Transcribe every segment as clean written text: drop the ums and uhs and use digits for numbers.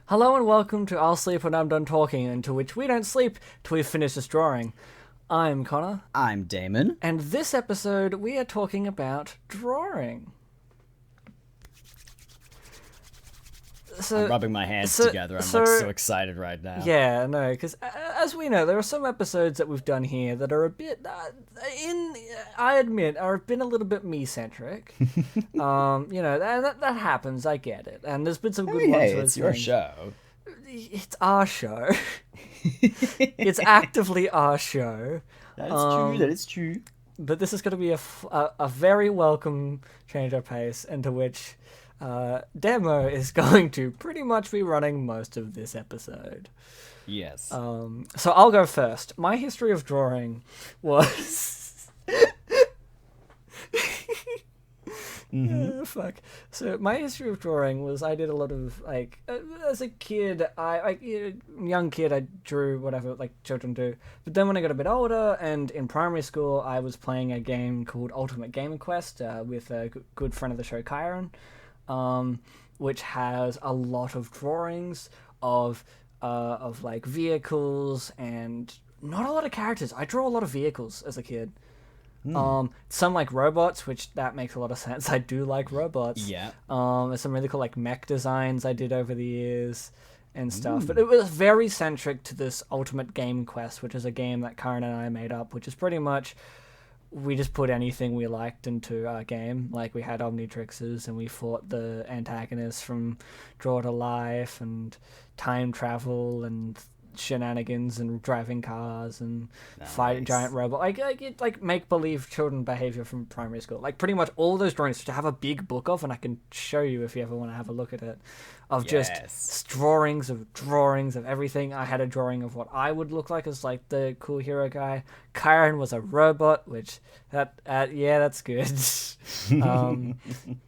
Hello and welcome to I'll Sleep When I'm Done Talking, into which we don't sleep till we finish this drawing. I'm Connor, I'm Damon. and this episode we are talking about drawing. I'm rubbing my hands together. I'm so excited right now. Yeah, no, because as we know, there are some episodes that we've done here that are a bit, I admit, are been a little bit me-centric. That happens. I get it, and there's been some good ones. Hey, it's your show. It's our show. It's actively our show. That is true. That is true. But this is going to be a very welcome change of pace into which Damo is going to pretty much be running most of this episode. Yes. So I'll go first. My history of drawing was... fuck. So my history of drawing was I did a lot of, as a kid, young kid, I drew whatever, like, children do. But then when I got a bit older, and in primary school, I was playing a game called Ultimate Game Quest with a good friend of the show, Kyron, which has a lot of drawings of like, vehicles, and not a lot of characters. I draw a lot of vehicles as a kid. Some like robots, which that makes a lot of sense. I do like robots. Yeah. There's some really cool like mech designs I did over the years and stuff. But it was very centric to this Ultimate Game Quest, which is a game that Karen and I made up, which is pretty much we just put anything we liked into our game. Like we had Omnitrixes and we fought the antagonists from Draw to Life and time travel and shenanigans and driving cars and fighting giant robot, like make believe children behavior from primary school, like pretty much all those drawings, which I have a big book of, and I can show you if you ever want to have a look at it, of just drawings of everything. I had a drawing of what I would look like as like the cool hero guy. Kyron was a robot, which that's good.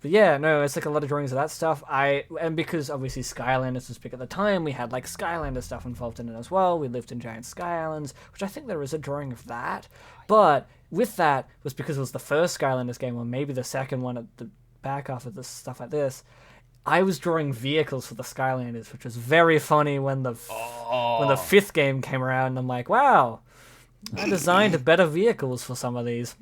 But yeah, no, it's like a lot of drawings of that stuff. And because obviously Skylanders was big at the time, we had like Skylander stuff involved in it as well. We lived in giant sky islands, which I think there is a drawing of that. But with that was because it was the first Skylanders game, or maybe the second one at the back half of this stuff like this. I was drawing vehicles for the Skylanders, which was very funny when the fifth game came around, and I'm like, wow, I designed better vehicles for some of these.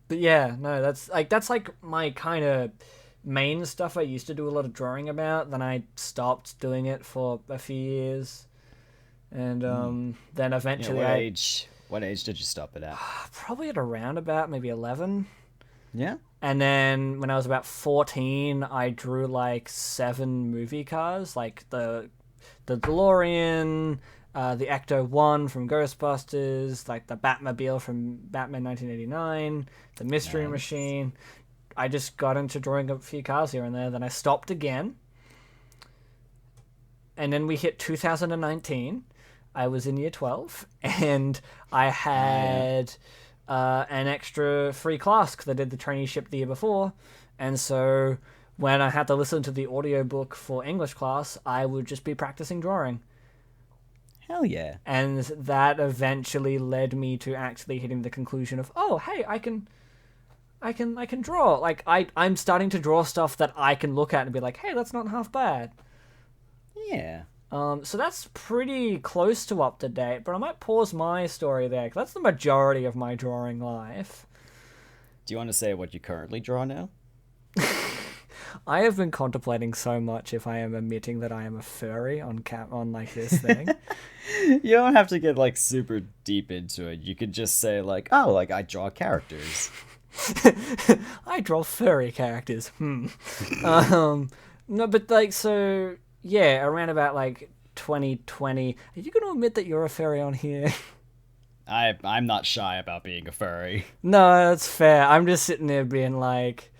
But yeah, no, that's like my kind of main stuff I used to do a lot of drawing about. Then I stopped doing it for a few years, and then eventually, what age did you stop it at? Probably at around about maybe 11. Yeah. And then when I was about 14, I drew like 7 movie cars, like the DeLorean, the Ecto-1 from Ghostbusters, like the Batmobile from Batman 1989, the Mystery Machine. I just got into drawing a few cars here and there, then I stopped again. And then we hit 2019. I was in year 12, and I had an extra free class because I did the traineeship the year before. And so when I had to listen to the audiobook for English class, I would just be practicing drawing. Hell yeah. And that eventually led me to actually hitting the conclusion of, oh, hey, I can draw. Like, I'm starting to draw stuff that I can look at and be like, hey, that's not half bad. Yeah. So that's pretty close to up to date, but I might pause my story there, because that's the majority of my drawing life. Do you want to say what you currently draw now? I have been contemplating so much if I am admitting that I am a furry on like this thing. You don't have to get like super deep into it. You could just say like, oh, like I draw characters. I draw furry characters. No, but like, so yeah, around about like 2020. Are you going to admit that you're a furry on here? I'm not shy about being a furry. No, that's fair. I'm just sitting there being like,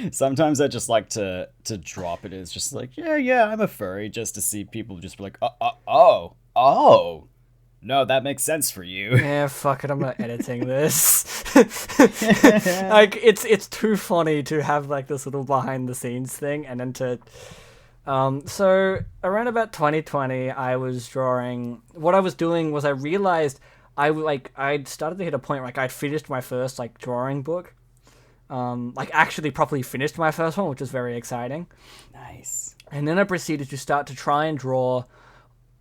sometimes I just like to drop it as just like, yeah, I'm a furry, just to see people just be like, oh, no, that makes sense for you. Yeah, fuck it, I'm not editing this. Like, it's too funny to have like this little behind the scenes thing, and then to so around about 2020, I was drawing. What I was doing was I realized I'd started to hit a point where like I'd finished my first like drawing book. Like actually properly finished my first one, which was very exciting. Nice. And then I proceeded to start to try and draw.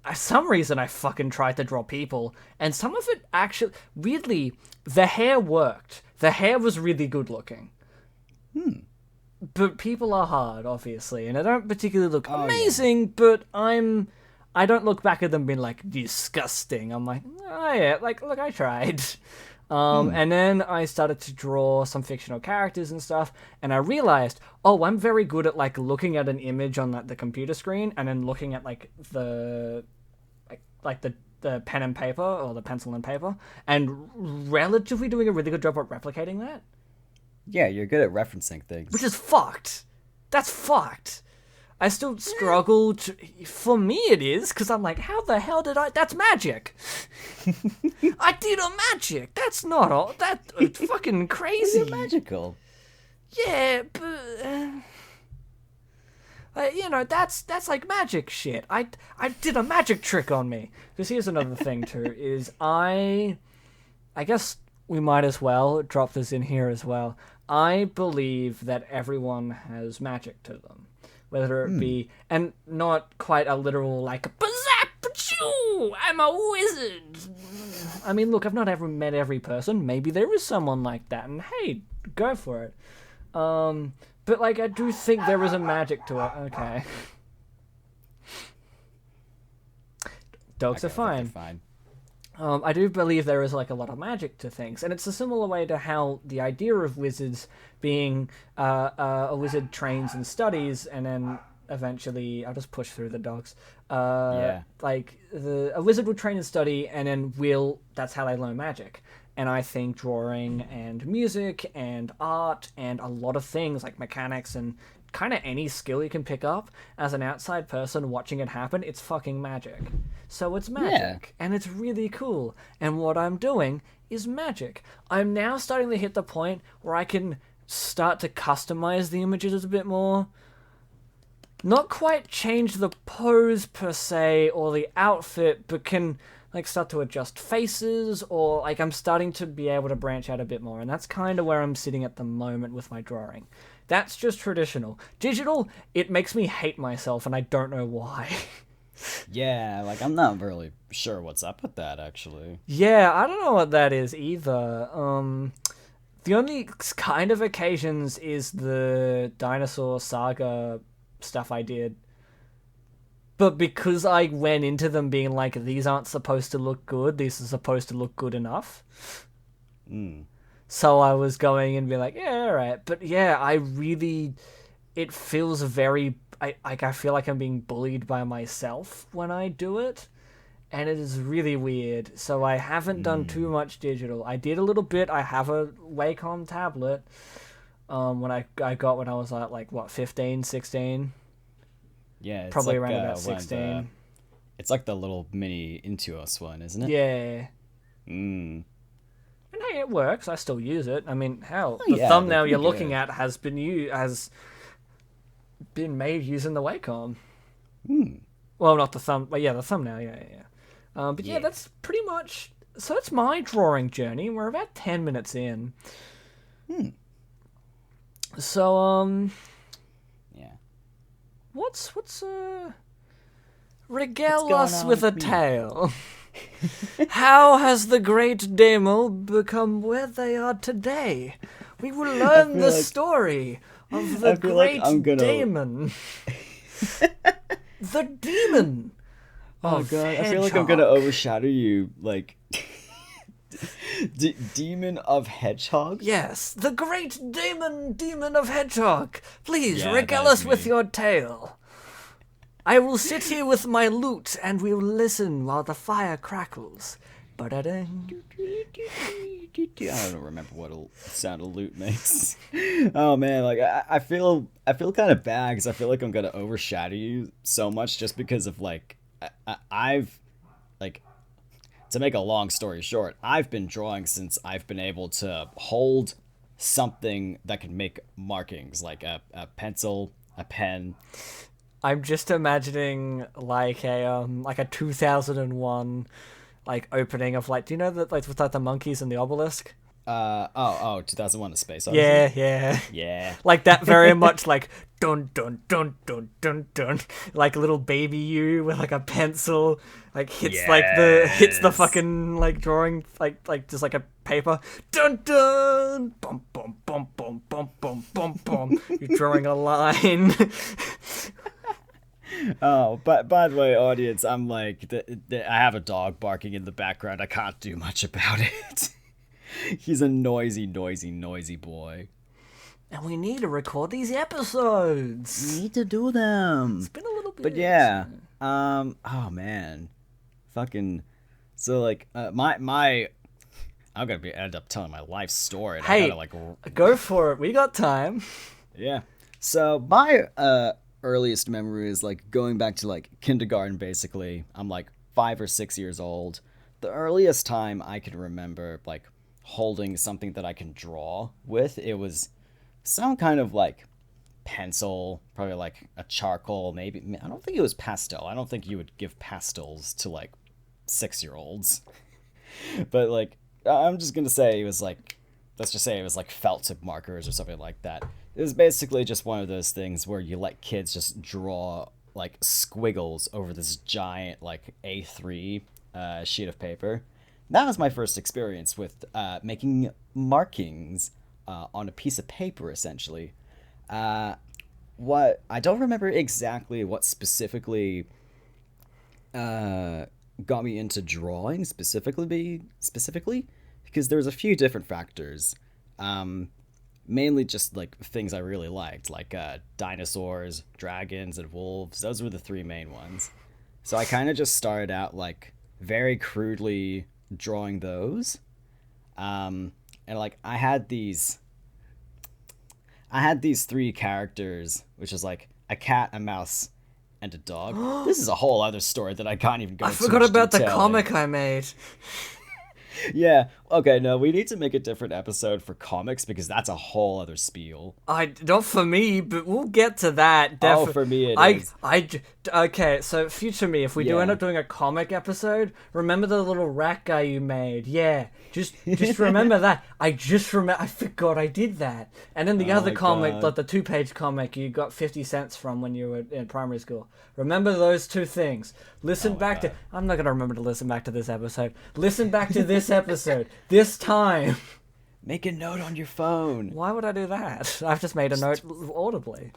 For some reason, I fucking tried to draw people, and some of it actually, weirdly, the hair worked. The hair was really good looking. But people are hard, obviously, and I don't particularly look amazing, but I don't look back at them being like, disgusting. I'm like, oh yeah, like, look, I tried. And then I started to draw some fictional characters and stuff, and I realized, I'm very good at, like, looking at an image on, like, the computer screen, and then looking at, like, the pen and paper, or the pencil and paper, and relatively doing a really good job at replicating that. Yeah, you're good at referencing things. Which is fucked. That's fucked. I still struggle to... For me it is, because I'm like, how the hell did I... That's magic. I did a magic. That's not all... That's fucking crazy. You're magical. Yeah, but... you know, that's like magic shit. I did a magic trick on me. Because here's another thing, too, is I guess we might as well drop this in here as well. I believe that everyone has magic to them. Whether it be, and not quite a literal, like, Bazap-Pachoo, I'm a wizard. I mean, look, I've not ever met every person. Maybe there is someone like that, and hey, go for it. But, like, I do think there is a magic to it. Okay. Dogs are fine. I do believe there is, like, a lot of magic to things, and it's a similar way to how the idea of wizards being a wizard trains and studies, and then eventually... I'll just push through the dogs. Like, a wizard will train and study, and then that's how they learn magic. And I think drawing and music and art and a lot of things, like mechanics and kind of any skill you can pick up as an outside person watching it happen, it's fucking magic. So it's magic, and it's really cool. And what I'm doing is magic. I'm now starting to hit the point where I can start to customize the images a bit more. Not quite change the pose per se or the outfit, but can like start to adjust faces, or like I'm starting to be able to branch out a bit more. And that's kind of where I'm sitting at the moment with my drawing. That's just traditional. Digital, it makes me hate myself, and I don't know why. Yeah, like, I'm not really sure what's up with that, actually. Yeah, I don't know what that is either. The only kind of occasions is the Dinosaur Saga stuff I did. But because I went into them being like, these aren't supposed to look good, these are supposed to look good enough. So I was going and be like, yeah, alright. But yeah, it feels very... I feel like I'm being bullied by myself when I do it, and it is really weird. So I haven't done too much digital. I did a little bit. I have a Wacom tablet when I got when I was like what, 15, 16? Yeah, it's probably like, around about 16. It's like the little mini Intuos one, isn't it? Yeah. And hey, it works. I still use it. I mean, hell, the yeah, thumbnail they're you're pretty looking good. at has been made using the Wacom. Well, not the thumb, but yeah, the thumbnail, yeah. But yeah, that's pretty much... So that's my drawing journey. We're about 10 minutes in. So, Yeah. What's regale us with a tale. How has the great Damo become where they are today? We will learn the story of the great Damon. The demon. Oh god, I feel like I'm gonna overshadow you, like... Demon of Hedgehog? Yes, the great demon of Hedgehog. Please, Yeah, regale that's us with me. your tale. I will sit here with my lute, and we'll listen while the fire crackles. Ba-da-ding. I don't remember what a sound a lute makes. Oh man, like I feel kind of bad because I feel like I'm gonna overshadow you so much just because of like I've like, to make a long story short, I've been drawing since I've been able to hold something that can make markings, like a pencil, a pen. I'm just imagining like a 2001 like opening of like, do you know that like with like the monkeys and the obelisk? 2001: A Space Yeah, Odyssey. yeah. Yeah. Like that very much like dun dun dun dun dun dun, like little baby you with like a pencil like hits the Yes. fucking like drawing like just like a paper, dun dun bum bum bum bum bum bum bum bum, you're drawing a line. Oh, but by the way, audience, I'm like, I have a dog barking in the background. I can't do much about it. He's a noisy, noisy, noisy boy. And we need to record these episodes. Need to do them. It's been a little bit. But yeah, oh man, fucking. So like, I'm gonna end up telling my life story. And I Hey, gotta, like, go for it. We got time. yeah. So my earliest memory is like going back to like kindergarten. Basically, I'm like 5 or 6 years old. The earliest time I can remember like holding something that I can draw with, it was some kind of like pencil, probably like a charcoal, maybe. I don't think it was pastel. I don't think you would give pastels to like 6-year-olds. But like, I'm just gonna say it was like, let's just say it was like felt tip markers or something like that. It was basically just one of those things where you let kids just draw like squiggles over this giant like A3 sheet of paper. That was my first experience with making markings on a piece of paper, essentially. What I don't remember exactly what specifically got me into drawing specifically because there's a few different factors. Mainly just like things I really liked, like dinosaurs, dragons, and wolves. Those were the three main ones. So I kind of just started out like very crudely drawing those. And like I had these three characters, which is like a cat, a mouse, and a dog. This is a whole other story that I can't even go I into forgot much about the detail in. comic I made. Yeah. Okay. No, we need to make a different episode for comics because that's a whole other spiel. Not for me, but we'll get to that. Oh, for me it is. Okay, so future me, if we do Yeah. end up doing a comic episode, remember the little rat guy you made? Yeah, just remember that. I forgot I did that. And then the other my comic, God. like the 2-page comic you got 50 cents from when you were in primary school. Remember those two things. Listen back to. I'm not gonna remember to listen back to this episode. Listen back to this episode. This time. Make a note on your phone. Why would I do that? I've just made a note audibly.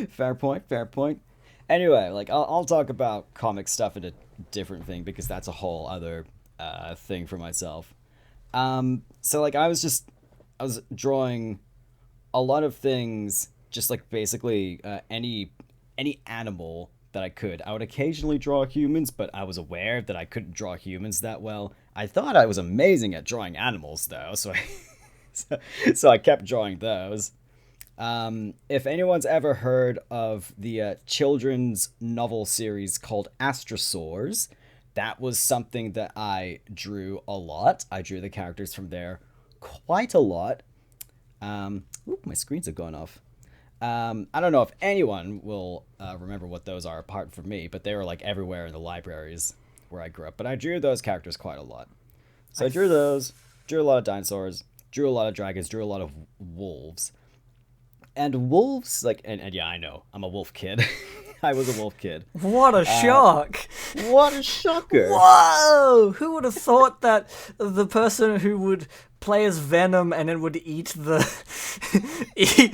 Fair point. Fair point. Anyway, like I'll talk about comic stuff in a different thing because that's a whole other thing for myself. So like I was drawing a lot of things, just like basically any animal that I could. I would occasionally draw humans, but I was aware that I couldn't draw humans that well. I thought I was amazing at drawing animals though, so so I kept drawing those. If anyone's ever heard of the children's novel series called Astrosaurs, that was something that I drew a lot. I drew the characters from there quite a lot. My screens have gone off. I don't know if anyone will remember what those are apart from me, but they were like everywhere in the libraries where I grew up. But I drew those characters quite a lot. So I drew those, drew a lot of dinosaurs, drew a lot of dragons, drew a lot of wolves. And wolves, like, and yeah, I know, I'm a wolf kid. I was a wolf kid. What a shock! What a shocker! Whoa! Who would have thought that the person who would play as Venom and then would eat the eat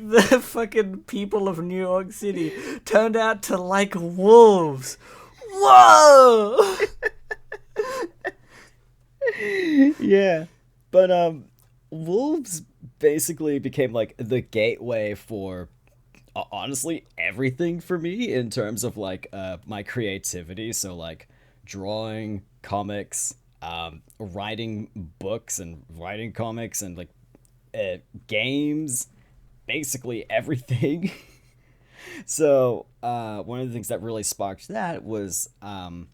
the fucking people of New York City turned out to like wolves? Whoa! Yeah, but wolves basically became like the gateway for honestly everything for me in terms of like my creativity. So like drawing, comics, writing books and writing comics, and like games, basically everything. So one of the things that really sparked that was on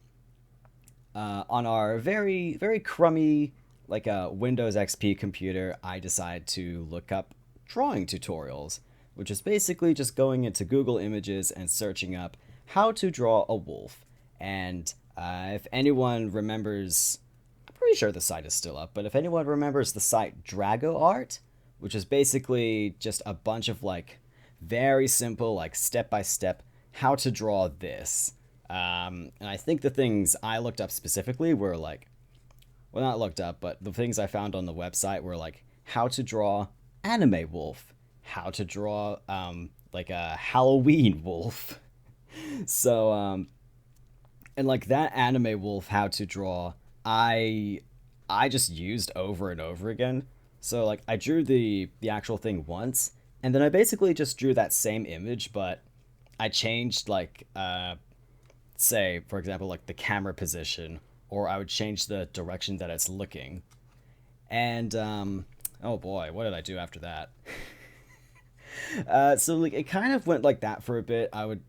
our very, very crummy like a Windows XP computer, I decided to look up drawing tutorials, which is basically just going into Google Images and searching up how to draw a wolf. And if anyone remembers pretty sure the site is still up, but if anyone remembers the site Drago Art, which is basically just a bunch of like very simple, like step-by-step how to draw this. And I think the things I looked up specifically were like, well, not looked up, but the things I found on the website were like how to draw anime wolf, how to draw like a Halloween wolf. So and like that anime wolf how to draw, I just used over and over again. So like I drew the actual thing once, and then I basically just drew that same image, but I changed like say for example like the camera position, or I would change the direction that it's looking. And oh boy, what did I do after that? So like it kind of went like that for a bit. I would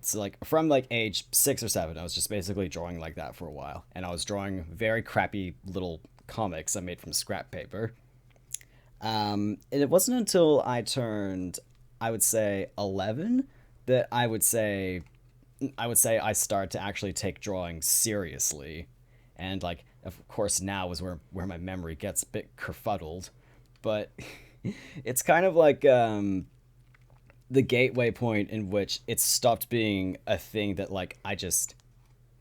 so like from like age 6 or 7, I was just basically drawing like that for a while, and I was drawing very crappy little comics I made from scrap paper. And it wasn't until I turned, I would say 11, that I would say I started to actually take drawing seriously. And like of course now is where my memory gets a bit kerfuddled, but it's kind of like the gateway point in which it stopped being a thing that like I just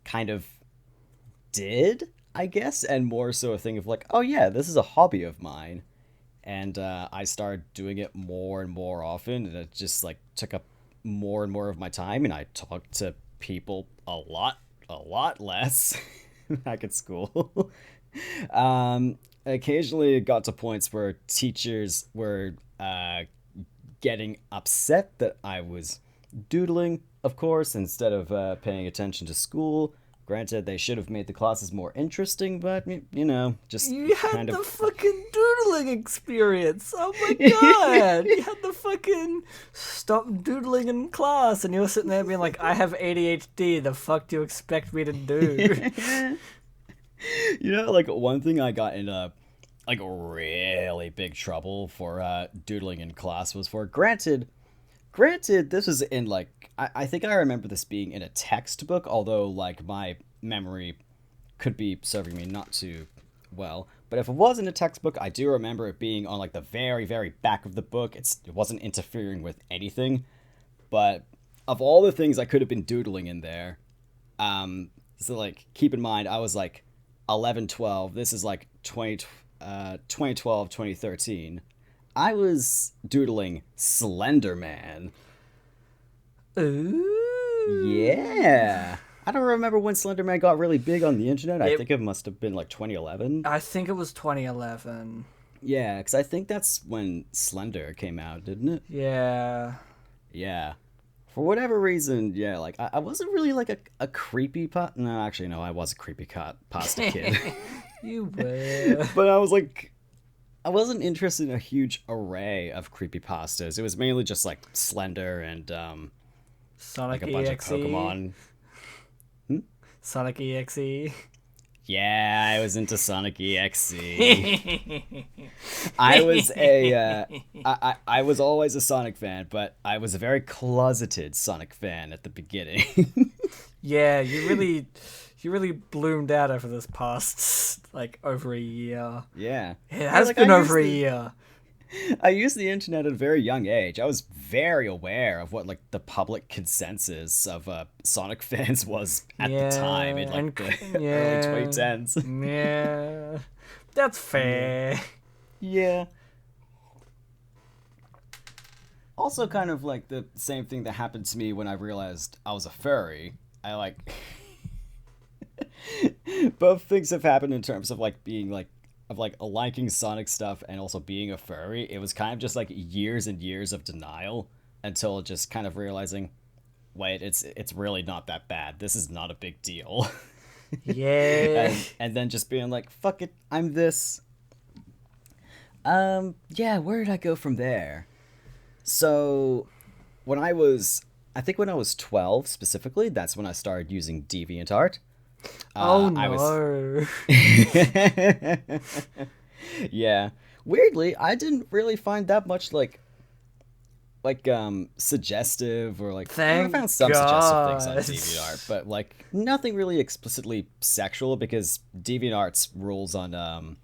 kind of did, I guess, and more so a thing of like, oh yeah, this is a hobby of mine. And I started doing it more and more often, and it just like took up more and more of my time, and I talked to people a lot less back at school. Occasionally it got to points where teachers were getting upset that I was doodling, of course, instead of paying attention to school. Granted, they should have made the classes more interesting, but, you know, just You had kind the of... fucking doodling experience. Oh my god. You had the fucking stop doodling in class, and you were sitting there being like, I have ADHD. The fuck do you expect me to do? You know, like, one thing I got in like really big trouble for doodling in class was for, granted, this was in like, I think I remember this being in a textbook, although like my memory could be serving me not too well. But if it was in a textbook, I do remember it being on like the very, very back of the book. It wasn't interfering with anything. But of all the things I could have been doodling in there, so like keep in mind I was like 11, 12. This is like 2012, 2013. I was doodling Slender Man. Ooh. Yeah. I don't remember when Slender Man got really big on the internet. I think it must have been like 2011. I think it was 2011. Yeah, because I think that's when Slender came out, didn't it? Yeah. Yeah. For whatever reason, yeah, like I wasn't really like a creepy no, actually no, I was a creepy pasta kid. You were. But I was like, I wasn't interested in a huge array of creepypastas. It was mainly just like Slender and Sonic like a bunch EXE. of Pokemon. Sonic EXE. Yeah, I was into Sonic EXE. I was I was always a Sonic fan, but I was a very closeted Sonic fan at the beginning. Yeah, you really bloomed out over this past like over a year. Yeah. It has been over a year. I used the internet at a very young age. I was very aware of what like the public consensus of Sonic fans was at the time in like the early 2010s. Yeah, that's fair. Yeah. Also, kind of like the same thing that happened to me when I realized I was a furry. I like both things have happened in terms of like being like liking Sonic stuff and also being a furry. It was kind of just like years and years of denial until just kind of realizing, wait, it's really not that bad. This is not a big deal. Yeah. and then just being like, fuck it, I'm this. Yeah, where did I go from there? So I think when I was 12 specifically, that's when I started using DeviantArt. Oh no. Yeah. Weirdly, I didn't really find that much like suggestive, or like I Thank found some suggestive God. things on DeviantArt, but like nothing really explicitly sexual, because DeviantArt's rules on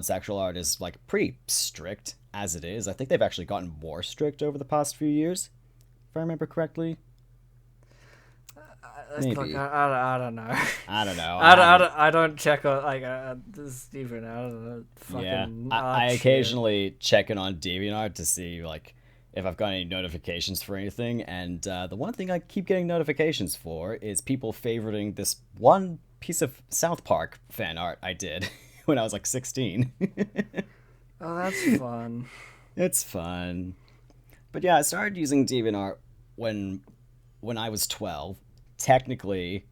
sexual art is like pretty strict as it is. I think they've actually gotten more strict over the past few years, if I remember correctly. Maybe. Look, I don't know. I don't know. I don't check on like this even. I don't know. Yeah, Fucking I shit. occasionally check in on DeviantArt to see like if I've got any notifications for anything, and the one thing I keep getting notifications for is people favoriting this one piece of South Park fan art I did when I was like 16. Oh, that's fun. It's fun. But yeah, I started using DeviantArt when I was 12. Technically,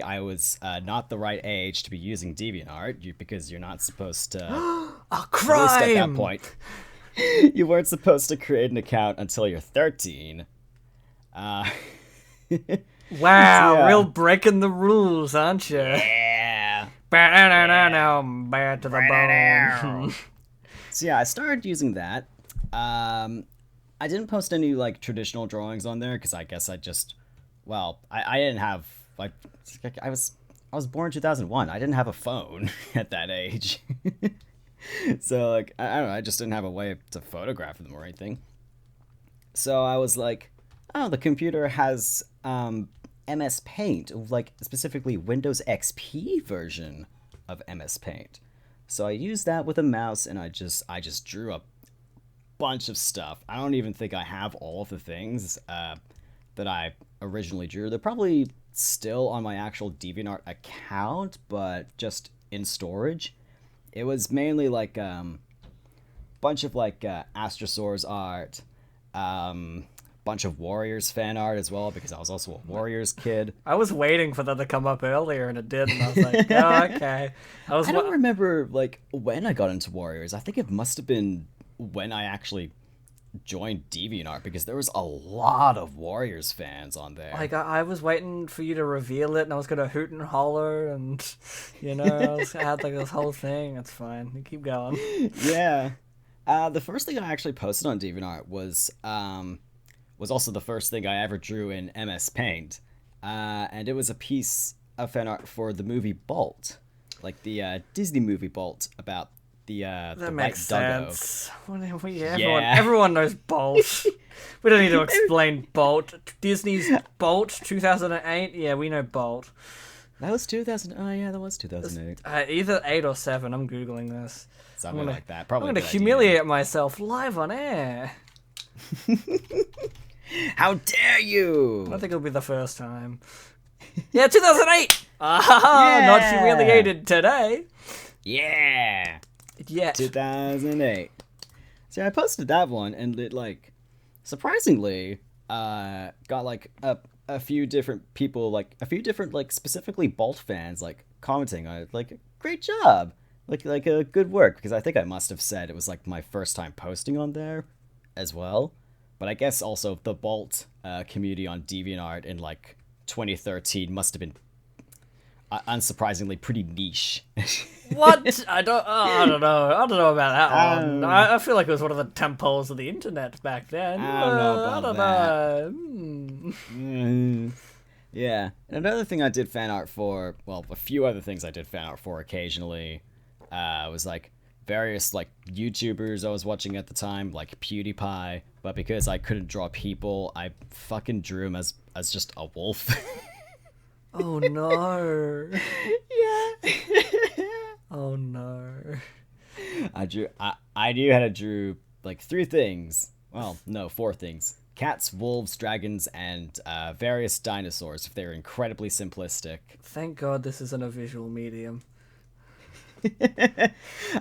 I was not the right age to be using DeviantArt, because you're not supposed to. A At least at that crime. point, you weren't supposed to create an account until you're 13. Wow, Yeah. real breaking the rules, aren't you? Yeah. Bad to the bone. So yeah, I started using that. I didn't post any like traditional drawings on there because I guess I didn't have like I was born in 2001. I didn't have a phone at that age. So like I don't know, I just didn't have a way to photograph them or anything. So I was like, oh, the computer has MS Paint, like specifically Windows XP version of MS Paint. So I used that with a mouse, and I just drew a bunch of stuff. I don't even think I have all of the things that I originally drew. They're probably still on my actual DeviantArt account, but just in storage. It was mainly like bunch of like Astrosaurus art, bunch of Warriors fan art as well, because I was also a Warriors kid. I was waiting for that to come up earlier, and it didn't. I was like, oh, okay. I don't remember like when I got into Warriors. I think it must have been when I actually joined DeviantArt, because there was a lot of Warriors fans on there. Like, I was waiting for you to reveal it, and I was going to hoot and holler, and, I had, like, this whole thing. It's fine. You keep going. Yeah. The first thing I actually posted on DeviantArt was also the first thing I ever drew in MS Paint. And it was a piece of fan art for the movie Bolt. Like, the Disney movie Bolt about the That white makes doggo. sense. Yeah. Everyone knows Bolt. We don't need to explain Bolt. Disney's Bolt 2008. Yeah, we know Bolt. That was 2000. Oh yeah, that was 2008. Either 8 or 7. I'm googling this. Something like that. Probably. I'm going to humiliate myself live on air. How dare you! I don't think it'll be the first time. Yeah, 2008. Ah, not humiliated today. Yeah. Yet. 2008. So I posted that one, and it like surprisingly got like a few different people, like a few different like specifically Bolt fans, like commenting on it, like great job, like a good work, because I think I must have said it was like my first time posting on there as well. But I guess also the Bolt community on DeviantArt in like 2013 must have been unsurprisingly pretty niche. What? I don't know. I don't know about that one. I feel like it was one of the temples of the internet back then. I don't know about that. Know. Yeah. And another thing I did fan art for, well, a few other things I did fan art for occasionally, was like various like YouTubers I was watching at the time, like PewDiePie, but because I couldn't draw people, I fucking drew him as just a wolf. Oh no. Yeah. Oh no. I knew how to draw like 3 things. Well, no, 4 things. Cats, wolves, dragons, and various dinosaurs, if they're incredibly simplistic. Thank God this isn't a visual medium.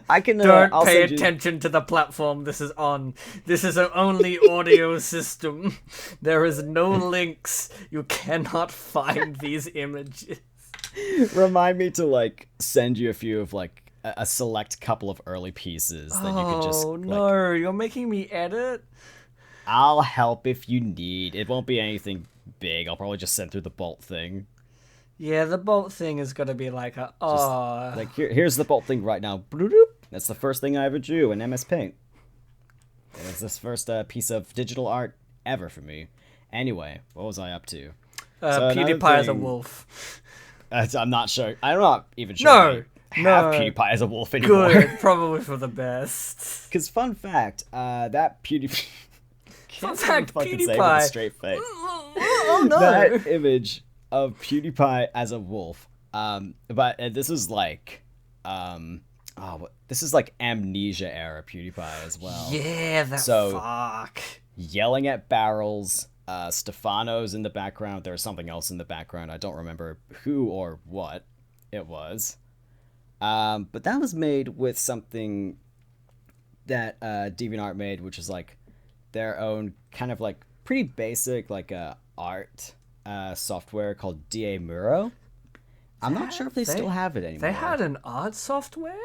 I can Don't I'll pay send you... attention to the platform this is on. This is an only audio system. There is no links. You cannot find these images. Remind me to like send you a few of like a select couple of early pieces that you could just. Oh like, no! You're making me edit. I'll help if you need. It won't be anything big. I'll probably just send through the Bolt thing. Yeah, the Bolt thing is gonna be like a Like here's the Bolt thing right now. That's the first thing I ever drew in MS Paint. It was this first piece of digital art ever for me. Anyway, what was I up to? PewDiePie as a wolf. I'm not sure. I'm not even sure. No, have PewDiePie as a wolf anymore. Good, probably for the best. Because fun fact, that PewDiePie. Fun fact, Say with a PewDiePie. straight face. Oh no! That image of PewDiePie as a wolf. But this is like, this is like Amnesia era PewDiePie as well. Yeah, fuck. Yelling at barrels. Stefano's in the background. There was something else in the background. I don't remember who or what it was. But that was made with something that DeviantArt made, which is like their own kind of like pretty basic like art software called DA Muro. I'm not sure if they still have it anymore. They had an art software?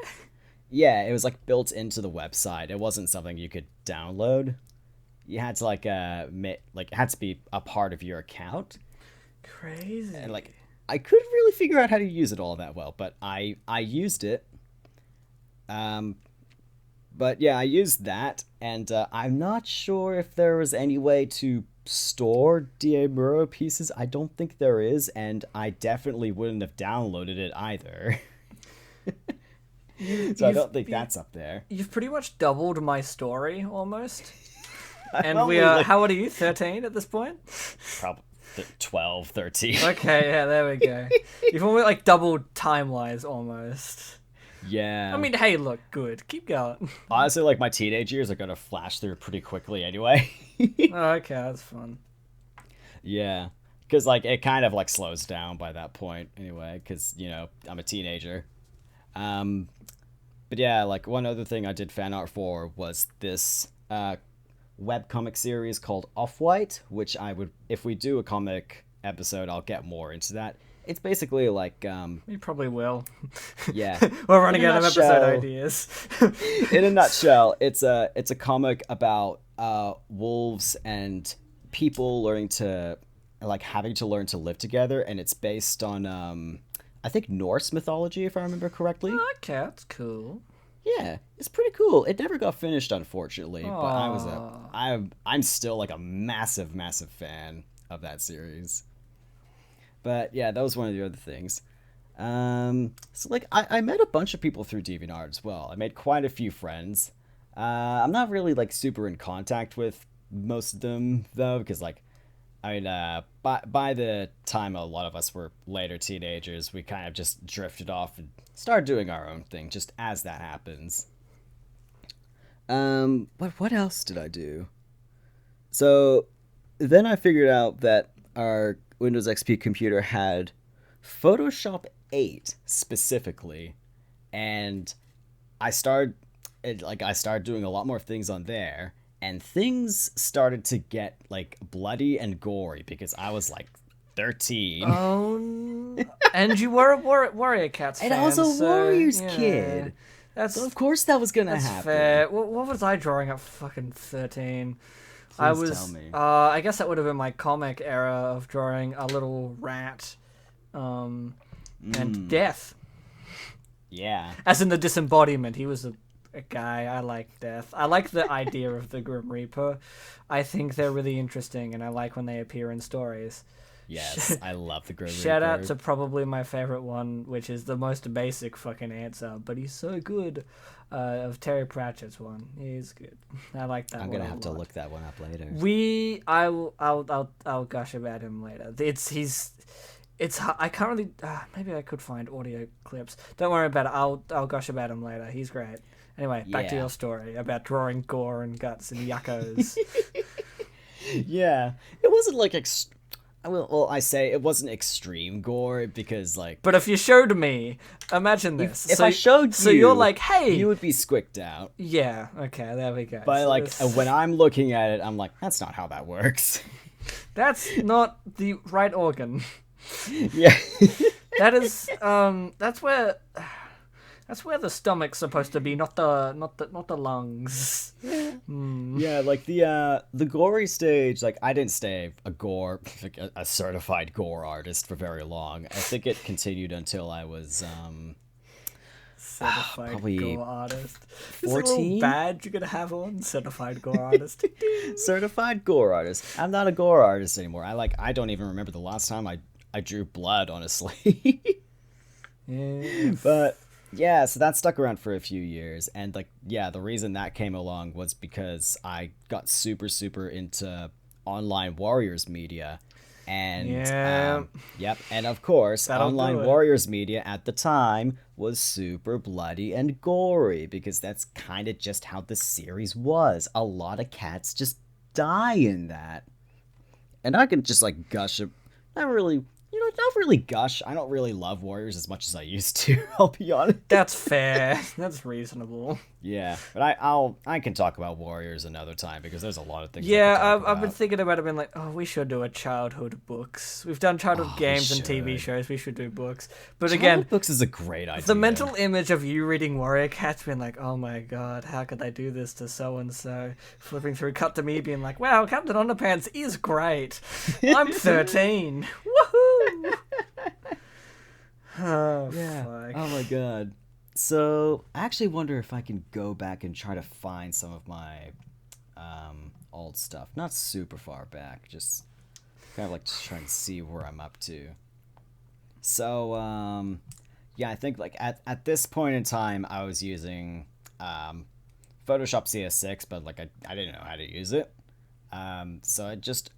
Yeah, it was like built into the website. It wasn't something you could download. You had to like it had to be a part of your account. Crazy. And like I couldn't really figure out how to use it all that well, but I used it. But yeah, I used that, and I'm not sure if there was any way to store DA Muro pieces. I don't think there is, and I definitely wouldn't have downloaded it either. So I don't think that's up there. You've pretty much doubled my story almost. And Well, we are, how old are you? 13 at this point? Probably 12, 13. Okay, yeah, there we go. You've almost like doubled time-wise almost. Yeah. I mean, hey, look, good. Keep going. Honestly, like my teenage years are gonna flash through pretty quickly anyway. Oh, okay, that's fun. Yeah. Because like it kind of like slows down by that point anyway, because you know I'm a teenager. But yeah, like one other thing I did fan art for was this webcomic series called Off-White, which I would, if we do a comic episode, I'll get more into that. It's basically like You probably will. Yeah. We're running out of episode ideas. In a nutshell, it's a comic about wolves and people learning to like having to learn to live together, and it's based on I think Norse mythology, if I remember correctly. Okay, that's cool. Yeah, it's pretty cool. It never got finished, unfortunately, but I'm still like a massive fan of that series. But yeah, that was one of the other things. So like I met a bunch of people through DeviantArt as well. I made quite a few friends. I'm not really like super in contact with most of them though, because like I mean, by the time a lot of us were later teenagers, we kind of just drifted off and started doing our own thing, just as that happens. What else did I do? So then I figured out that our Windows XP computer had Photoshop 8 specifically, and I started doing a lot more things on there. And things started to get, like, bloody and gory because I was, like, 13. Oh, and you were a Warrior Cats fan. And I was a Warriors yeah. kid. So of course that was going to happen. Fair. What was I drawing at fucking 13? Please tell me. I guess that would have been my comic era of drawing a little rat and Death. Yeah. As in the disembodiment. He was a guy. I like Death. I like the idea of the Grim Reaper. I think they're really interesting, and I like when they appear in stories. Yes, I love the Grim Reaper. Shout out to probably my favorite one, which is the most basic fucking answer, but he's so good. Of Terry Pratchett's one, he's good. I like that. I'm gonna have to look that one up later. I'll gush about him later. It's I can't really. Maybe I could find audio clips. Don't worry about it. I'll gush about him later. He's great. Anyway, back to your story about drawing gore and guts and yuckos. Yeah, it wasn't like I say it wasn't extreme gore because like. But if you showed me, imagine this. If I showed you, so you're like, hey, you would be squicked out. Yeah. Okay. There we go. But so like when I'm looking at it, I'm like, that's not how that works. That's not the right organ. Yeah. That is. That's where the stomach's supposed to be, not the lungs. Yeah, like the gory stage. Like I didn't stay like a certified gore artist for very long. I think it continued until I was Certified Probably gore artist. Is there a little 14? badge you're gonna have on? Certified gore artist. Certified gore artist. I'm not a gore artist anymore. I don't even remember the last time I drew blood, honestly. Yeah. But yeah, so that stuck around for a few years, and like yeah, the reason that came along was because I got super into online warriors media, and Yeah. yep, and of course, That'll do online it. warriors media at the time was super bloody and gory because that's kind of just how the series was. A lot of cats just die in that. And I can just like gush, not really, not really gush. I don't really love Warriors as much as I used to. I'll be honest. That's fair. That's reasonable. Yeah, but I can talk about Warriors another time because there's a lot of things. Yeah, I could talk I've been about. thinking about it, being like, oh, we should do a childhood books. We've done childhood Oh, we games and TV should. shows. We should do books. But Childhood again, books is a great idea. the mental image of you reading Warrior Cats being like, oh my god, how could they do this to so-and-so? Flipping through, cut to me being like, wow, Captain Underpants is great. I'm 13. Woohoo! Oh, Yeah. fuck. Oh my god. So I actually wonder if I can go back and try to find some of my old stuff. Not super far back, just kind of like just trying to see where I'm up to. So yeah, I think like at this point in time I was using Photoshop CS6, but like I didn't know how to use it. So I just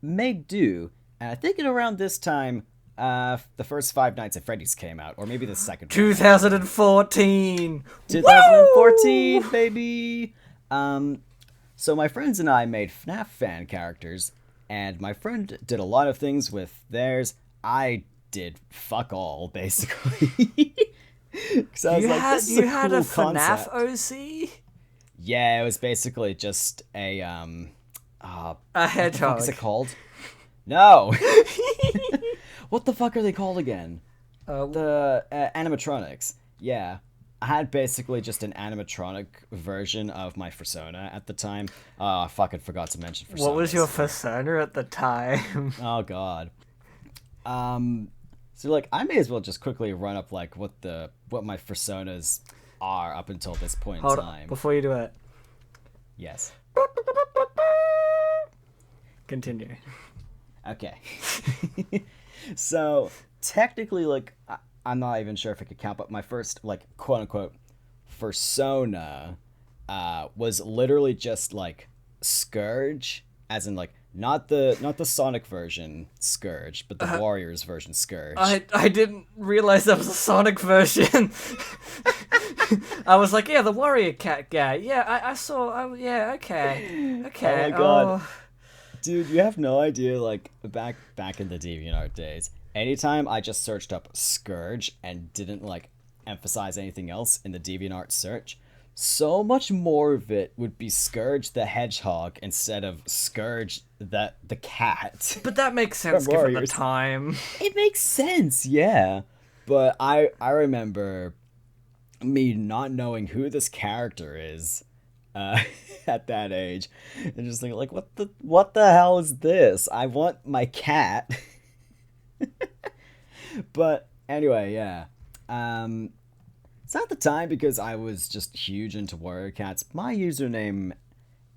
made do, and I think at around this time the first Five Nights at Freddy's came out, or maybe the second one. 2014. 2014, Woo! baby. So my friends and I made FNAF fan characters, and my friend did a lot of things with theirs. I did fuck all, basically. Because I was like, this is a had cool a FNAF concept. OC? Yeah, it was basically just a A what the fuck hedgehog. is it called? No. What the fuck are they called again? The animatronics. Yeah. I had basically just an animatronic version of my persona at the time. Oh, I fucking forgot to mention personas. What was your persona at the time? Oh god. So like I may as well just quickly run up like what my personas are up until this point Hold in time. on, before you do it. Yes. Continue. Okay. So technically, like, I'm not even sure if I could count, but my first, like, quote unquote, persona was literally just like Scourge, as in like not the Sonic version Scourge, but the Warriors version Scourge. I didn't realize that was a Sonic version. I was like, yeah, the Warrior Cat guy. Yeah, I saw. Yeah, okay. Oh my god. Dude, you have no idea, like, back in the DeviantArt days, anytime I just searched up Scourge and didn't, like, emphasize anything else in the DeviantArt search, so much more of it would be Scourge the Hedgehog instead of Scourge the cat. But that makes sense given the Warriors. time. It makes sense, yeah. But I remember me not knowing who this character is at that age, and just thinking like, what the hell is this? I want my cat. But anyway, yeah. So at the time, because I was just huge into Warrior Cats, my username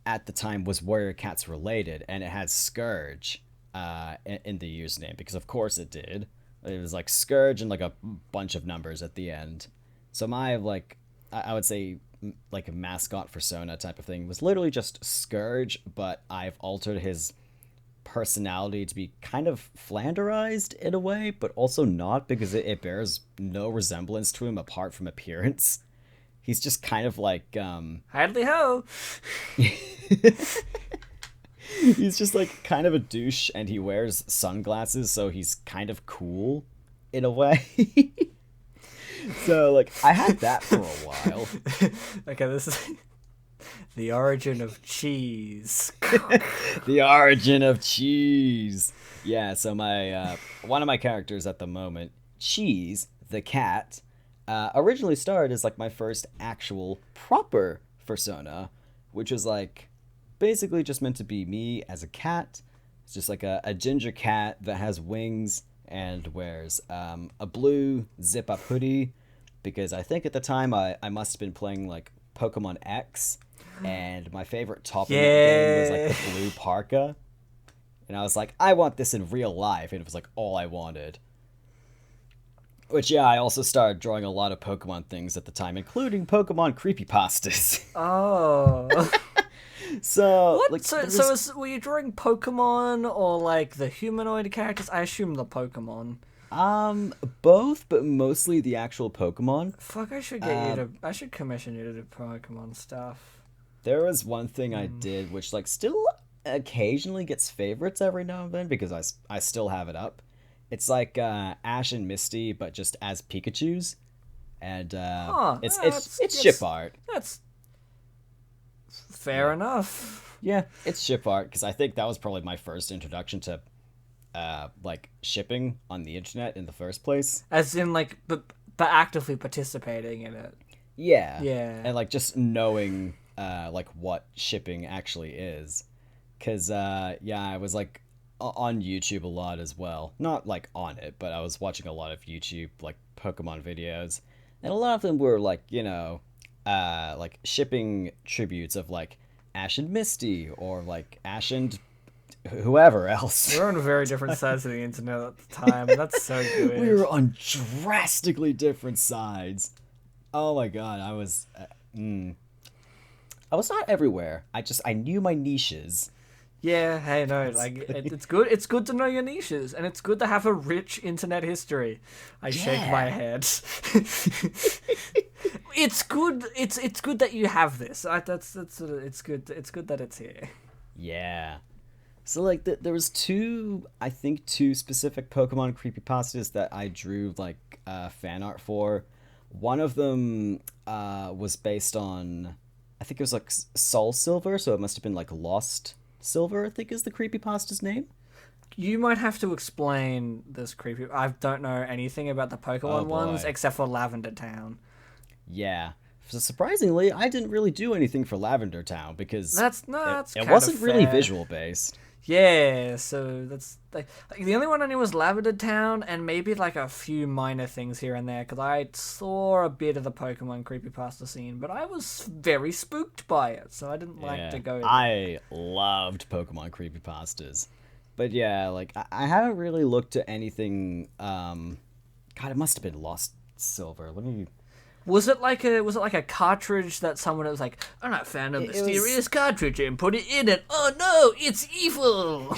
at the time was Warrior Cats related, and it had Scourge in the username, because of course it did. It was like Scourge and like a bunch of numbers at the end. So my, like, I would say, like a mascot persona type of thing was literally just Scourge, but I've altered his personality to be kind of flanderized in a way, but also not, because it bears no resemblance to him apart from appearance. He's just kind of like Hadley ho. he's just like kind of a douche, and he wears sunglasses, so he's kind of cool in a way. So like I had that for a while. Okay, this is the origin of cheese. The origin of cheese. Yeah, so my one of my characters at the moment, Cheese the cat, originally started as like my first actual proper persona, which was like basically just meant to be me as a cat. It's just like a ginger cat that has wings and wears a blue zip-up hoodie, because I think at the time I must have been playing like Pokemon X, and my favorite top in that game was like the blue parka. And I was like, I want this in real life, and it was like all I wanted. Which, yeah, I also started drawing a lot of Pokemon things at the time, including Pokemon creepypastas. Oh. So, What? like, Were you drawing Pokemon or like the humanoid characters? I assume the Pokemon. both, but mostly the actual Pokemon. Fuck, I should get you to. I should commission you to do Pokemon stuff. There was one thing I did, which, like, still occasionally gets favorites every now and then, because I still have it up. It's like Ash and Misty, but just as Pikachus. And it's ship art. That's fair enough. Yeah, it's ship art, because I think that was probably my first introduction to like shipping on the internet in the first place. As in, like, but actively participating in it. Yeah. Yeah. And like just knowing like what shipping actually is. Because yeah, I was like on YouTube a lot as well. Not like on it, but I was watching a lot of YouTube like Pokemon videos. And a lot of them were like, you know, like shipping tributes of like Ash and Misty or like Ash and whoever else. We're on very different sides of the internet at the time, and that's so good. We were on drastically different sides. Oh my god, I was not everywhere. I knew my niches. Yeah, hey, no, like it's good. It's good to know your niches, and it's good to have a rich internet history. I shake my head. It's good. It's good that you have this. That's sort of, it's good. It's good that it's here. Yeah. So like there was two specific Pokemon creepypastas that I drew like fan art for. One of them was based on, I think it was like Soul Silver, so it must have been like Lost Silver, I think is the creepypasta's name. You might have to explain this creepy. I don't know anything about the Pokemon ones except for Lavender Town. Yeah. So surprisingly, I didn't really do anything for Lavender Town because it wasn't really visual based. Yeah, so that's like the only one I knew was Lavender Town, and maybe like a few minor things here and there, because I saw a bit of the Pokemon creepypasta scene, but I was very spooked by it, so I didn't like to go there. I loved Pokemon creepypastas. But yeah, like I haven't really looked to anything. God, it must have been Lost Silver. Let me. Was it like a cartridge that someone was like, oh, I found a mysterious cartridge and put it in it. Oh no, it's evil.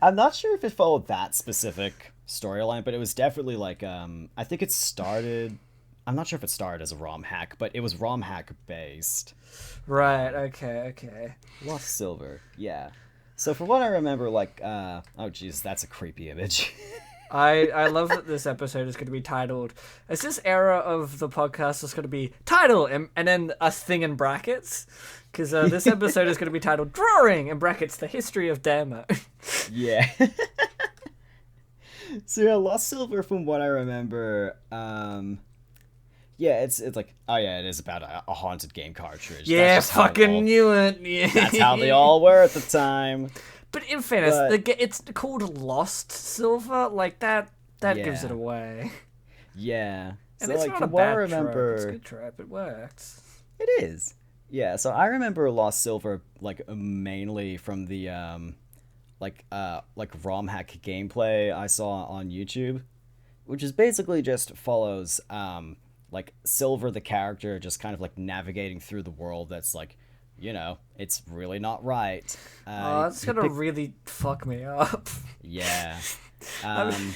I'm not sure if it followed that specific storyline, but it was definitely like I think it started. I'm not sure if it started as a ROM hack, but it was ROM hack based. Right. Okay. Lost Silver. Yeah. So from what I remember, like oh jeez, that's a creepy image. I love that this episode is going to be titled, is this era of the podcast is going to be title and then a thing in brackets? Because this episode is going to be titled Drawing in brackets, the history of Damo. Yeah. So yeah, Lost Silver, from what I remember, yeah, it's like, oh yeah, it is about a haunted game cartridge. Yeah, fucking knew it. Yeah. That's how they all were at the time. But in fairness, it's called Lost Silver. Like that gives it away. Yeah. And so it's like not a from what I bad remember, trope. It's a good trope. It works. It is. Yeah. So I remember Lost Silver like mainly from the like ROM hack gameplay I saw on YouTube, which is basically just follows like Silver the character just kind of like navigating through the world that's like, you know, it's really not right. That's gonna really fuck me up. Yeah. I'm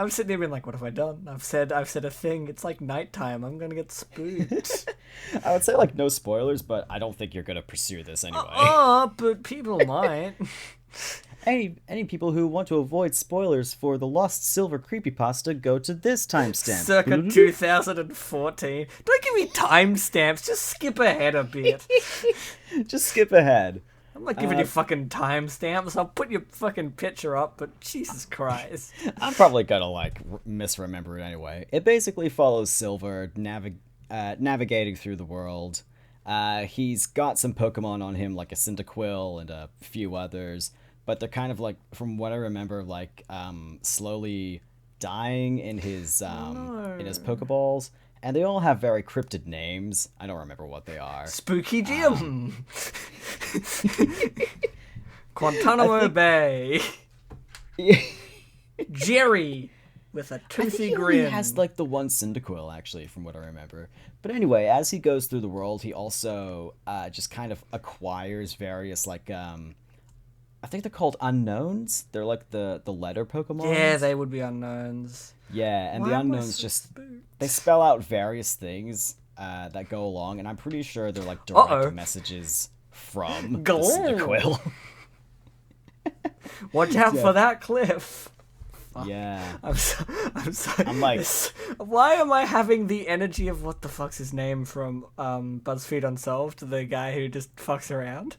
sitting there being like, what have I done? I've said a thing. It's like nighttime. I'm gonna get spooked. I would say like no spoilers, but I don't think you're gonna pursue this anyway. But people might. Any people who want to avoid spoilers for the Lost Silver creepypasta, go to this timestamp. Circa 2014. Don't give me timestamps. Just skip ahead a bit. Just skip ahead. I'm not giving you fucking timestamps. I'll put your fucking picture up, but Jesus Christ. I'm probably gonna like misremember it anyway. It basically follows Silver navigating through the world. He's got some Pokemon on him, like a Cyndaquil and a few others. But they're kind of like, from what I remember, like slowly dying in his Pokeballs, and they all have very cryptid names. I don't remember what they are. Spooky Jim. Guantanamo Bay. Jerry with a toothy grin. He has like the one Cyndaquil, actually, from what I remember. But anyway, as he goes through the world, he also just kind of acquires various like I think they're called unknowns. They're like the letter Pokemon. Yeah, they would be unknowns. Yeah, and the unknowns they spell out various things that go along, and I'm pretty sure they're like direct messages from the Cyndaquil. Watch out for that cliff. Yeah. I'm like, why am I having the energy of what the fuck's his name from BuzzFeed Unsolved, the guy who just fucks around?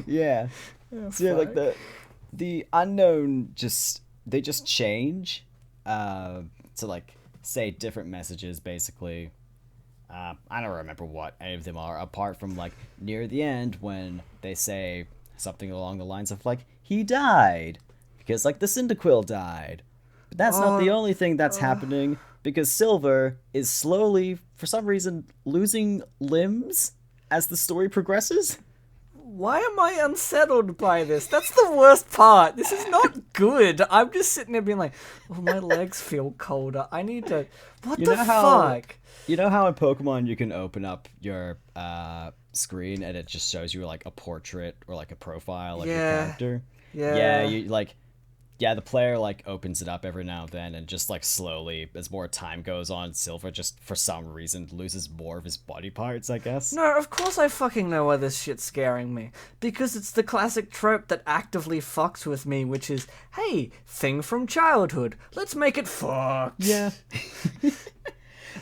Yeah. So yeah, like the unknown they just change to like say different messages basically. I don't remember what any of them are, apart from like near the end when they say something along the lines of like, he died because like the Cyndaquil died. But that's not the only thing that's happening, because Silver is slowly, for some reason, losing limbs as the story progresses. Why am I unsettled by this? That's the worst part. This is not good. I'm just sitting there being like, oh, my legs feel colder. I need to... What the fuck? You know how in Pokemon you can open up your screen and it just shows you like a portrait or like a profile of your character? Yeah, the player like opens it up every now and then, and just like slowly, as more time goes on, Silver just for some reason loses more of his body parts, I guess. No, of course I fucking know why this shit's scaring me. Because it's the classic trope that actively fucks with me, which is, hey, thing from childhood, let's make it fucked. Yeah.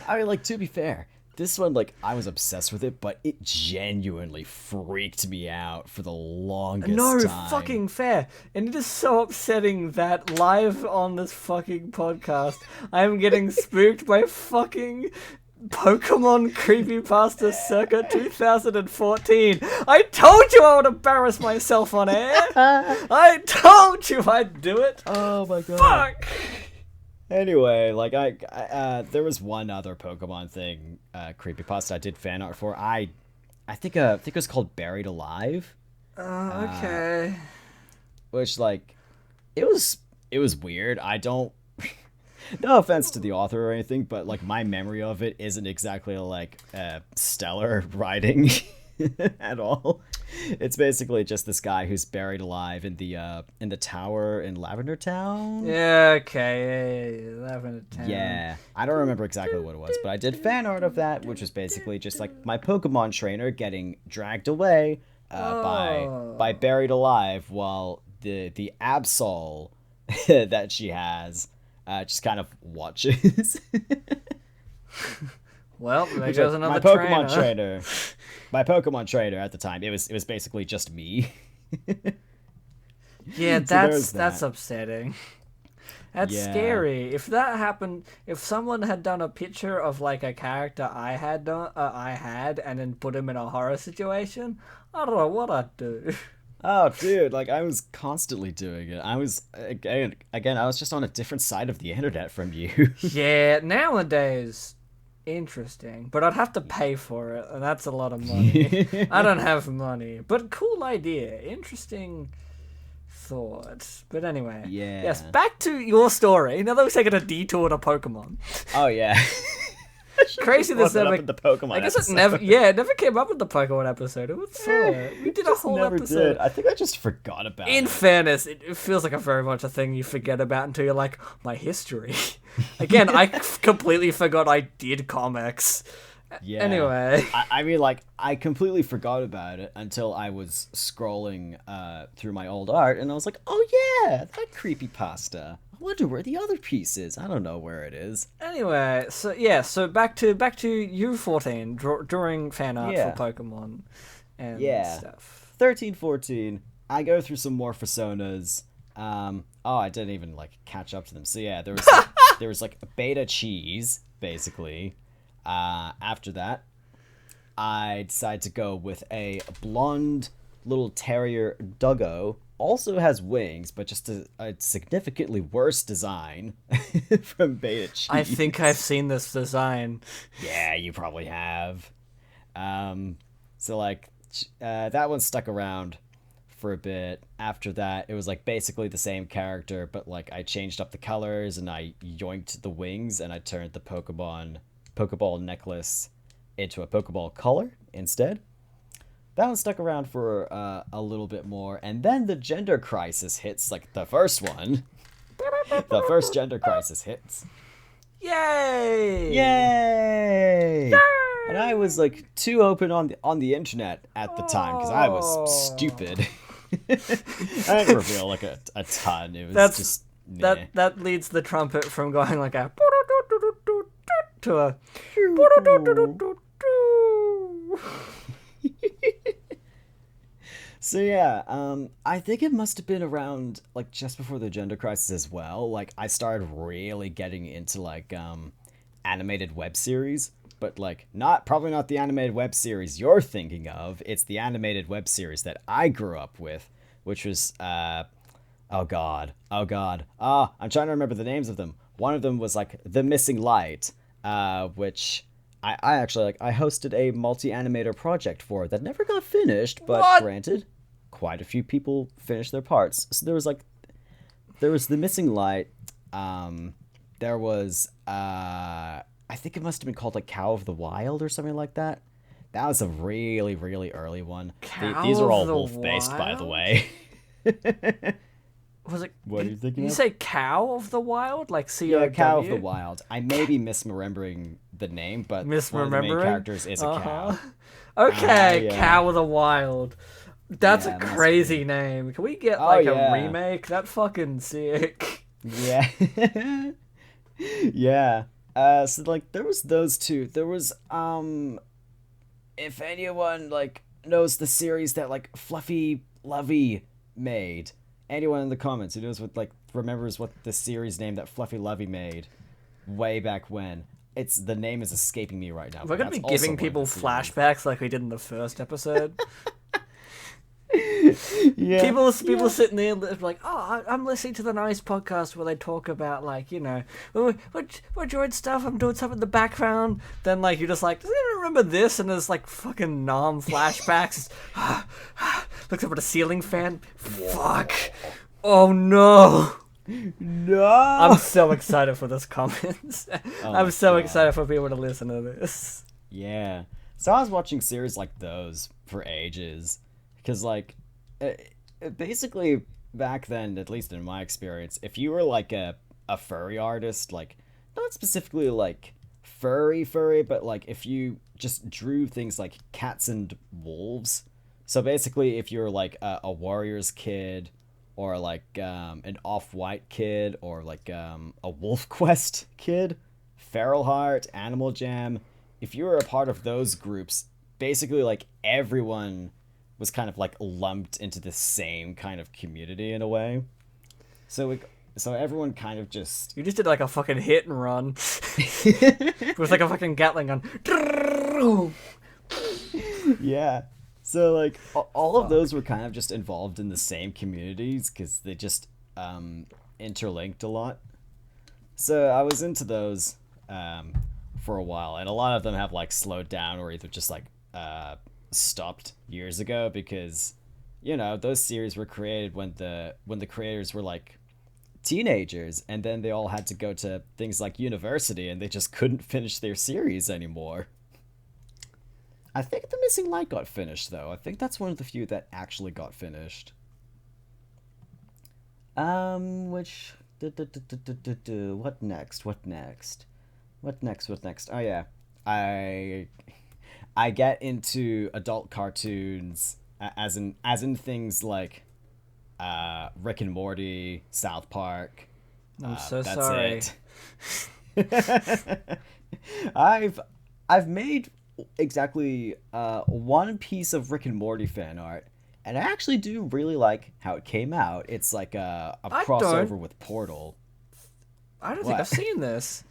I mean, like, to be fair, this one, like, I was obsessed with it, but it genuinely freaked me out for the longest time. No, fucking fair. And it is so upsetting that live on this fucking podcast, I am getting spooked by fucking Pokemon creepypasta circa 2014. I told you I would embarrass myself on air. I told you I'd do it. Oh my god. Fuck. Anyway, like I there was one other Pokemon thing, creepypasta I did fan art for. I think it was called Buried Alive. Okay. Which like, it was weird. I don't. No offense to the author or anything, but like my memory of it isn't exactly like stellar writing at all. It's basically just this guy who's buried alive in the tower in Lavender Town. Yeah, okay, yeah, Lavender Town. Yeah, I don't remember exactly what it was, but I did fan art of that, which was basically just like my Pokemon trainer getting dragged away by Buried Alive, while the Absol that she has just kind of watches. Well, there goes another trainer. My Pokemon trainer at the time, it was basically just me. Yeah, that's upsetting. That's scary. If that happened, if someone had done a picture of like a character I had and then put him in a horror situation, I don't know what I'd do. Oh, dude, like I was constantly doing it. I was again, I was just on a different side of the internet from you. Yeah, nowadays. Interesting, but I'd have to pay for it, and that's a lot of money. I don't have money, but cool idea. Interesting thought. But anyway, yes, back to your story. Now that we've taken a detour to Pokemon. Oh yeah. Crazy this never. The Pokemon I guess episode. it never came up in the Pokemon episode. It was we did a whole episode. Did. I think I just forgot about it. In fairness, it feels like a very much a thing you forget about until you're like, my history. Again, I completely forgot I did comics. Yeah. Anyway. I mean, like, I completely forgot about it until I was scrolling through my old art, and I was like, oh yeah, that creepypasta. I wonder where the other piece is. I don't know where it is. Anyway, so back to U14, drawing fan art for Pokemon and stuff. 13, 14, I go through some more personas. I didn't even like catch up to them. So yeah, there was like a beta cheese basically. After that, I decided to go with a blonde little terrier doggo, also has wings, but just a significantly worse design from Beta Cheese. I think I've seen this design. Yeah, you probably have. So like that one stuck around for a bit. After that, it was like basically the same character, but like I changed up the colors and I yoinked the wings and I turned the Pokeball necklace into a Pokeball color instead. That one stuck around for a little bit more, and then the gender crisis hits, like the first one. The first gender crisis hits. Yay! Yay! And I was like too open on the internet at the time because I was stupid. I didn't reveal like a ton. It was just that leads the trumpet from going like a to a So yeah, I think it must have been around like just before the gender crisis as well. Like I started really getting into like animated web series, but like probably not the animated web series you're thinking of. It's the animated web series that I grew up with, which was I'm trying to remember the names of them. One of them was like The Missing Light, which I actually like. I hosted a multi-animator project for that never got finished, but granted, quite a few people finished their parts. So there was The Missing Light. There was I think it must have been called like Cow of the Wild or something like that. That was a really, really early one. These are all wolf-based, by the way. Was it? What are you thinking? Did you say Cow of the Wild, like COW? Yeah, Cow of the Wild. I may be misremembering the name, but one of the main characters is a cow. Okay, yeah. Cow of the Wild. That's a crazy name. Can we get like a remake? That fucking sick. Yeah. Yeah. So like there was those two. There was if anyone like knows the series that like Fluffy Lovey made. Anyone in the comments who knows remembers what the series name that Fluffy Lovey made way back when. The name is escaping me right now. We're gonna be giving people flashbacks like we did in the first episode. Yeah. People sitting there like, oh, I'm listening to the nice podcast where they talk about like, you know, we're enjoying stuff. I'm doing stuff in the background. Then like you're just like, does anyone remember this? And there's like fucking flashbacks. Looks up at a ceiling fan. Fuck. Oh no. No. I'm so excited for this comment. I'm so excited for people to listen to this. Yeah. So I was watching series like those for ages. Because, like, basically, back then, at least in my experience, if you were, like, a furry artist, like, not specifically, like, furry, but, like, if you just drew things like cats and wolves. So, basically, if you're, like, a Warriors kid, or, like, an Off-White kid, or, like, a Wolf Quest kid, Feral Heart, Animal Jam, if you were a part of those groups, basically, like, everyone was kind of like lumped into the same kind of community in a way. So everyone kind of just... You just did like a fucking hit and run. It was like a fucking Gatling gun. Yeah. So like all of those were kind of just involved in the same communities because they just interlinked a lot. So I was into those for a while, and a lot of them have like slowed down or either just like stopped years ago because, you know, those series were created when the creators were like teenagers, and then they all had to go to things like university and they just couldn't finish their series anymore. I think The Missing Light got finished though. I think that's one of the few that actually got finished. What next? Oh yeah. I get into adult cartoons as in things like Rick and Morty, South Park. I'm so that's sorry. It. I've made exactly one piece of Rick and Morty fan art, and I actually do really like how it came out. It's like a crossover with Portal. I don't think I've seen this.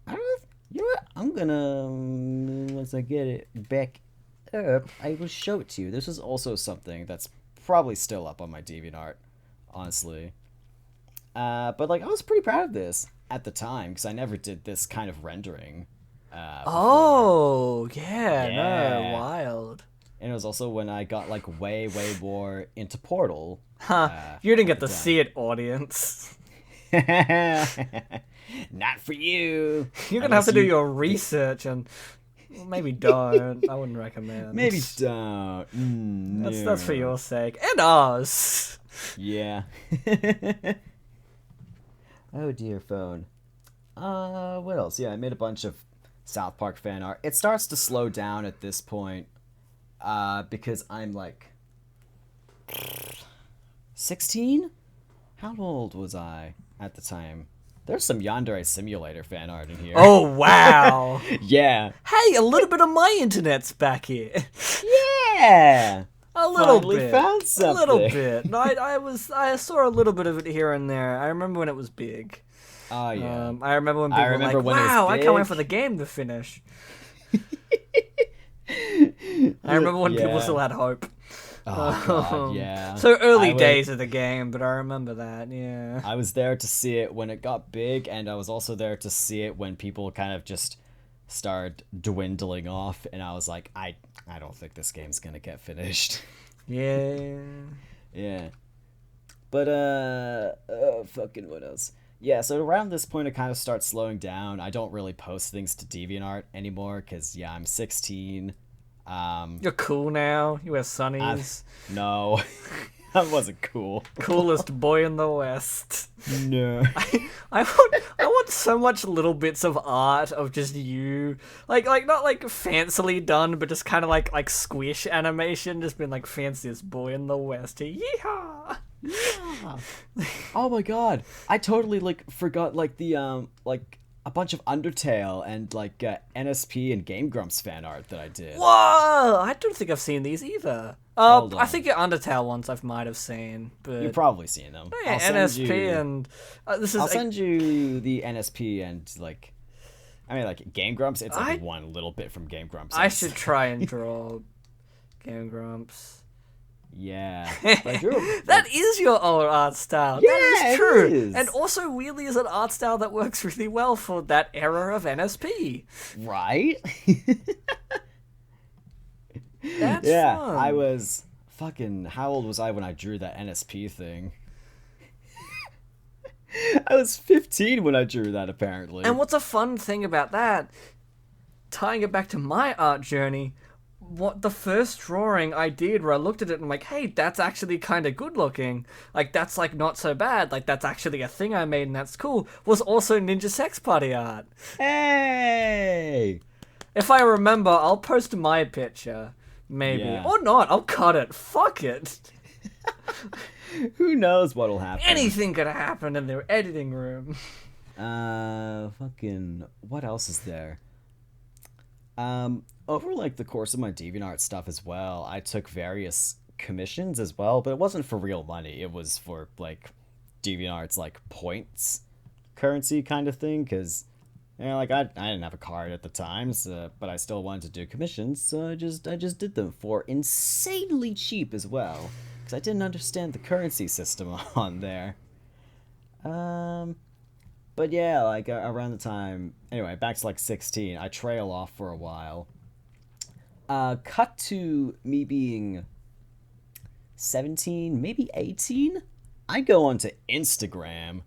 I don't know. You know what? I'm gonna, once I get it back up, I will show it to you. This is also something that's probably still up on my DeviantArt, honestly. But like I was pretty proud of this at the time because I never did this kind of rendering. Oh, yeah, no, Yeah. wild. And it was also when I got like way more into Portal. You didn't get to see it, audience. Not for you. You're gonna have to do your research and maybe don't. I wouldn't recommend. Maybe don't. That's for your sake and ours. Yeah. Oh dear, phone. What else? Yeah, I made a bunch of South Park fan art. It starts to slow down at this point, because I'm like 16? How old was I at the time? There's some Yandere Simulator fan art in here. Oh, wow. Yeah. Hey, a little bit of my internet's back here. Yeah. A little Finally bit. found something. A little bit. No, I saw a little bit of it here and there. I remember when it was big. Oh, yeah. I remember when people were like, when it was wow, I can't wait big. for the game to finish. I remember when people still had hope. Oh, God, yeah. So early days of the game, but I remember that, yeah. I was there to see it when it got big, and I was also there to see it when people kind of just started dwindling off, and I was like, I don't think this game's gonna get finished. Yeah. Yeah. But, fucking what else? Yeah, so around this point, it kind of starts slowing down. I don't really post things to DeviantArt anymore, because, yeah, I'm 16. You're cool now. You wear sunnies. No, that wasn't cool. Coolest boy in the West. No. I want so much little bits of art of just you, like not like fancily done, but just kind of like squish animation, just being like fanciest boy in the West. Yeehaw! Yeah. Oh my god, I totally like forgot like the like a bunch of Undertale and like NSP and Game Grumps fan art that I did. Whoa! I don't think I've seen these either. Hold I on. think your Undertale ones I might have seen, but You've probably seen them. yeah, I'll send NSP you, and this is I'll send you the NSP and like, I mean like Game Grumps. It's like I- one little bit from Game Grumps. I should try and draw Game Grumps. Yeah. I drew That is your old art style. Yeah, that is it true. is. And also weirdly is an art style that works really well for that era of NSP. right. That's Yeah, fun. I was fucking. How old was I when I drew that NSP thing? I was 15 when I drew that, apparently. And what's a fun thing about that, tying it back to my art journey, what the first drawing I did where I looked at it and I'm like, hey, that's actually kind of good looking. Like, that's like not so bad. Like, that's actually a thing I made and that's cool. Was also Ninja Sex Party art. Hey! If I remember, I'll post my picture. Maybe. Yeah. Or not. I'll cut it. Fuck it. Who knows what'll happen? Anything could happen in their editing room. Fucking. What else is there? Over like the course of my DeviantArt stuff as well, I took various commissions as well, but it wasn't for real money. It was for like DeviantArt's like points currency kind of thing, because you know, like I didn't have a card at the time, so, but I still wanted to do commissions, so I just did them for insanely cheap as well, because I didn't understand the currency system on there. But yeah, like around the time, anyway, back to like 16, I trail off for a while. Cut to me being 17, maybe 18. I go onto Instagram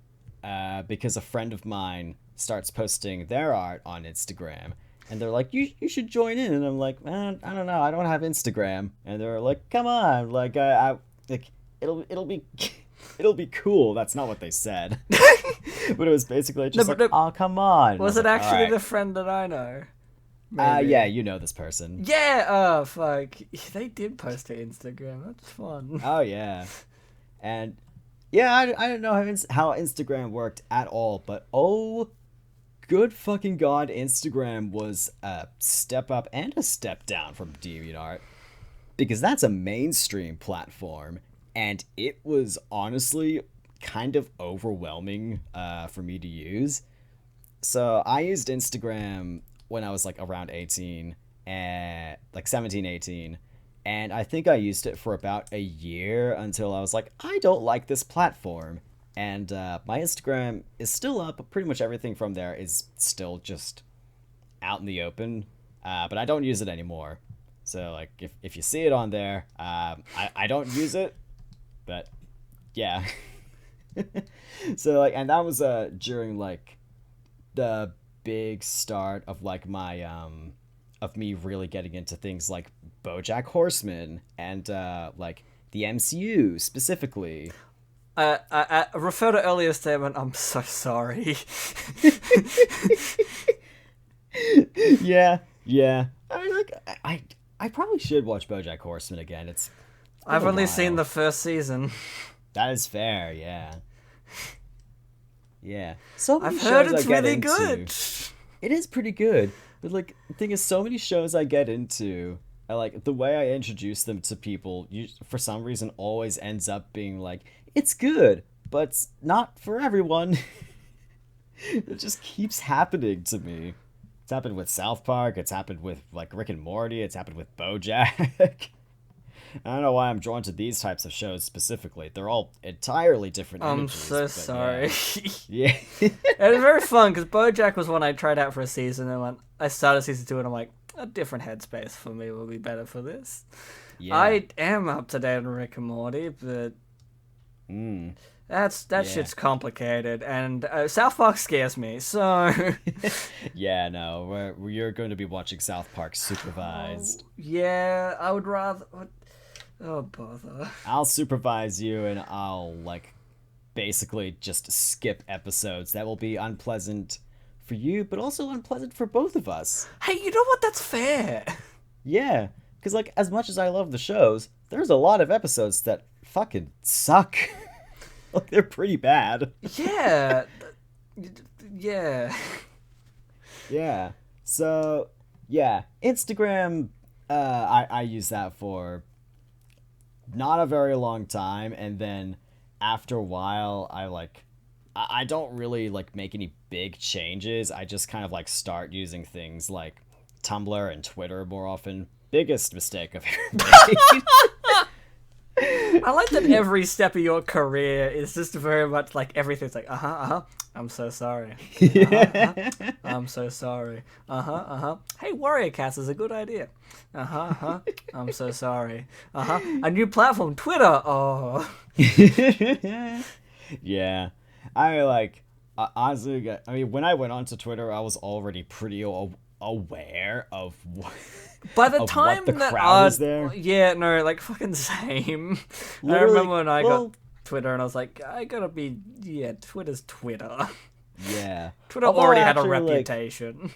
because a friend of mine starts posting their art on Instagram, and they're like, "You should join in." And I'm like, "Man, I don't know, I don't have Instagram." And they're like, "Come on, like I like it'll be." It'll be cool. That's not what they said. But it was basically just No, but like, oh, come on. Was And it I was like, actually "All the right." friend that I know? Maybe. Yeah, you know this person. Yeah, oh, fuck. They did post to Instagram. That's fun. Oh, yeah. And, yeah, I don't know how Instagram worked at all, but oh, good fucking god, Instagram was a step up and a step down from DeviantArt. Because that's a mainstream platform, and it was honestly kind of overwhelming for me to use. So I used Instagram when I was like around 18, and like 17, 18, And I think I used it for about a year until I was like, I don't like this platform. And my Instagram is still up, but pretty much everything from there is still just out in the open. But I don't use it anymore. So, like, if you see it on there, I don't use it, but yeah. So, like, and that was during, like, the big start of, like, my, of me really getting into things like BoJack Horseman and, like, the MCU specifically. I refer to earlier statement. I'm so sorry. Yeah. I mean, like, I probably should watch BoJack Horseman again. I've only seen the first season. That is fair. Yeah. So many I've heard shows it's I get really into. good. It is pretty good, but like the thing is, so many shows I get into. Like the way I introduce them to people, for some reason, always ends up being like, it's good, but it's not for everyone. It just keeps happening to me. It's happened with South Park. It's happened with like Rick and Morty. It's happened with BoJack. I don't know why I'm drawn to these types of shows specifically. They're all entirely different I'm energies, so sorry. Yeah. It was very fun because BoJack was one I tried out for a season, and when I started season 2, and I'm like, a different headspace for me will be better for this. Yeah. I am up to date on Rick and Morty, but that shit's complicated, and South Park scares me. So yeah, no, you're going to be watching South Park supervised. Yeah, I would rather. Oh, bother. I'll supervise you, and I'll, like, basically just skip episodes. That will be unpleasant for you, but also unpleasant for both of us. Hey, you know what? That's fair. Yeah, because, like, as much as I love the shows, there's a lot of episodes that fucking suck. Like, they're pretty bad. Yeah. Yeah. Yeah. So, yeah, Instagram, I use that for not a very long time, and then after a while I don't really like make any big changes. I just kind of like start using things like Tumblr and Twitter more often. Biggest mistake I've ever made. I like that every step of your career is just very much like everything's like I'm so sorry. I'm so sorry. Hey, Warrior Cats is a good idea. I'm so sorry. A new platform, Twitter. Oh. Yeah. Honestly, I mean, when I went onto Twitter, I was already pretty aware of by the time what the that crowd was there. Yeah, no, like fucking same. Literally, I remember when I got Twitter and I was like, I gotta be, Twitter's Twitter. Yeah. Twitter already had a reputation.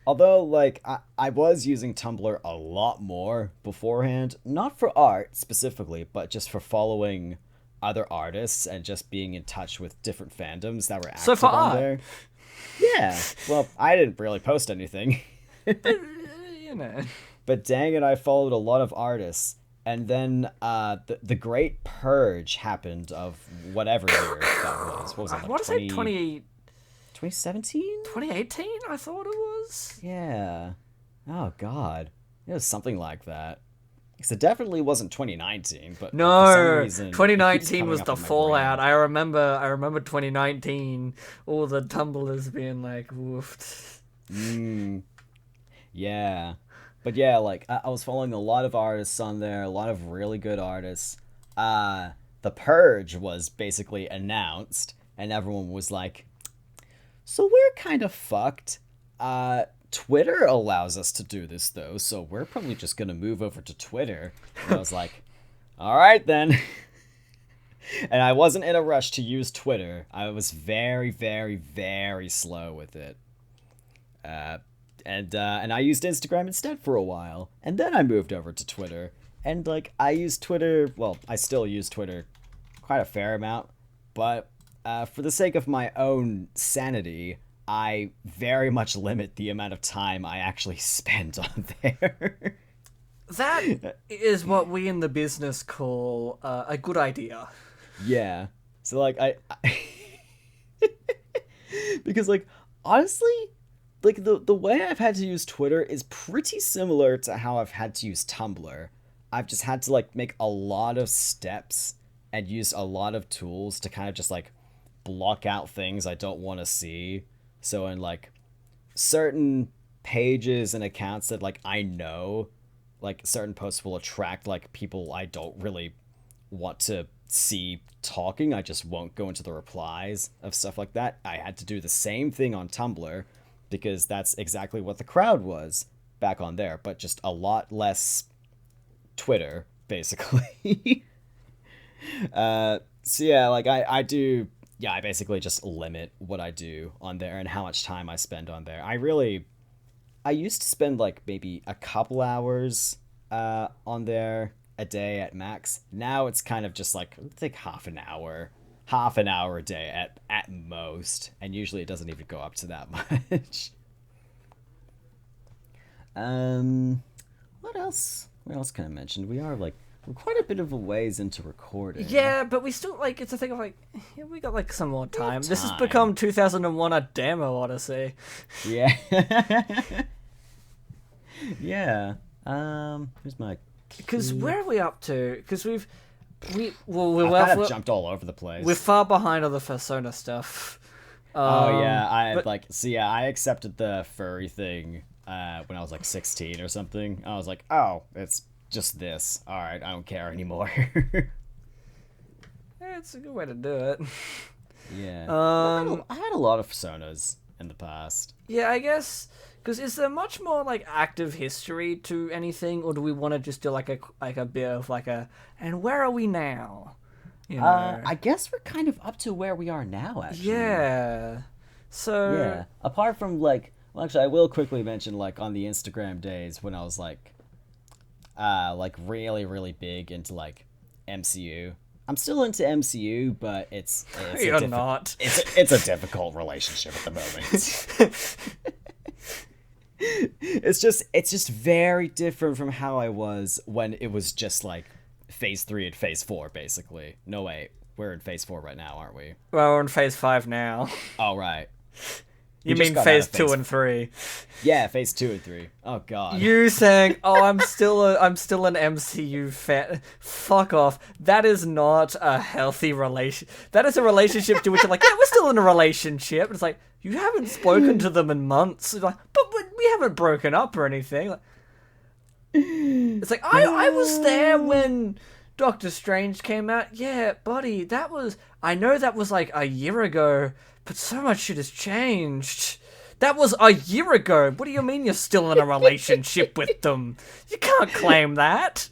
Although, like, I was using Tumblr a lot more beforehand, not for art specifically, but just for following other artists and just being in touch with different fandoms that were active on there. Yeah. Well, I didn't really post anything. But dang it, I followed a lot of artists. And then the Great Purge happened of whatever year that was. What was it? Like I want to say 2017? 2018, I thought it was. Yeah. Oh, God. It was something like that. Because it definitely wasn't 2019, but no, for some reason, 2019 was the fallout. I remember 2019, all the tumblers being like, woofed. Yeah. But yeah, like, I was following a lot of artists on there, a lot of really good artists. The Purge was basically announced, and everyone was like, so we're kind of fucked. Twitter allows us to do this, though, so we're probably just going to move over to Twitter. And I was like, all right, then. And I wasn't in a rush to use Twitter. I was very, very, very slow with it. And I used Instagram instead for a while. And then I moved over to Twitter. And, like, I used Twitter... Well, I still use Twitter quite a fair amount. But for the sake of my own sanity, I very much limit the amount of time I actually spend on there. That is what we in the business call a good idea. Yeah. So, like, I because, like, honestly, like, the way I've had to use Twitter is pretty similar to how I've had to use Tumblr. I've just had to like make a lot of steps and use a lot of tools to kind of just like block out things I don't want to see. So in like certain pages and accounts that like I know, like certain posts will attract like people I don't really want to see talking, I just won't go into the replies of stuff like that. I had to do the same thing on Tumblr because that's exactly what the crowd was back on there, but just a lot less Twitter, basically. So yeah, like I do, yeah, I basically just limit what I do on there and how much time I spend on there. I used to spend like maybe a couple hours on there a day at max. Now it's kind of just like half an hour a day at most, and usually it doesn't even go up to that much. What else? What else can I mention? We're quite a bit of a ways into recording. Yeah, but we still, like, it's a thing of, like, yeah, we got, like, some more time. This has become 2001 a Damo Odyssey. Yeah. Yeah. Here's my... Because where are we up to? Because we're kind of jumped all over the place. We're far behind on the Persona stuff. Yeah, I accepted the furry thing when I was like 16 or something. I was like, oh, it's just this. All right, I don't care anymore. Yeah, it's a good way to do it. Yeah. I had a lot of Personas in the past. Yeah, I guess. Because is there much more like active history to anything, or do we want to just do like a bit of like a and where are we now? You know? I guess we're kind of up to where we are now, actually. Yeah. So yeah. Apart from like, well, actually, I will quickly mention like on the Instagram days when I was like really really big into like MCU. I'm still into MCU, but it's you're not. It's a difficult relationship at the moment. It's just very different from how I was when it was just like phase 3 and phase 4, basically. No, wait, we're in phase 4 right now, aren't we? Well, we're in phase 5 now. Oh, right. You mean phase 2 and 3? Yeah, phase 2 and 3. Oh god. You saying, "Oh, I'm still an MCU fan." Fuck off. That is not a healthy relation. That is a relationship to which you're like, "Yeah, we're still in a relationship." It's like you haven't spoken to them in months. It's like, but we haven't broken up or anything. Like, it's like I was there when Doctor Strange came out. Yeah, buddy, I know that was like a year ago, but so much shit has changed. That was a year ago. What do you mean you're still in a relationship with them? You can't claim that.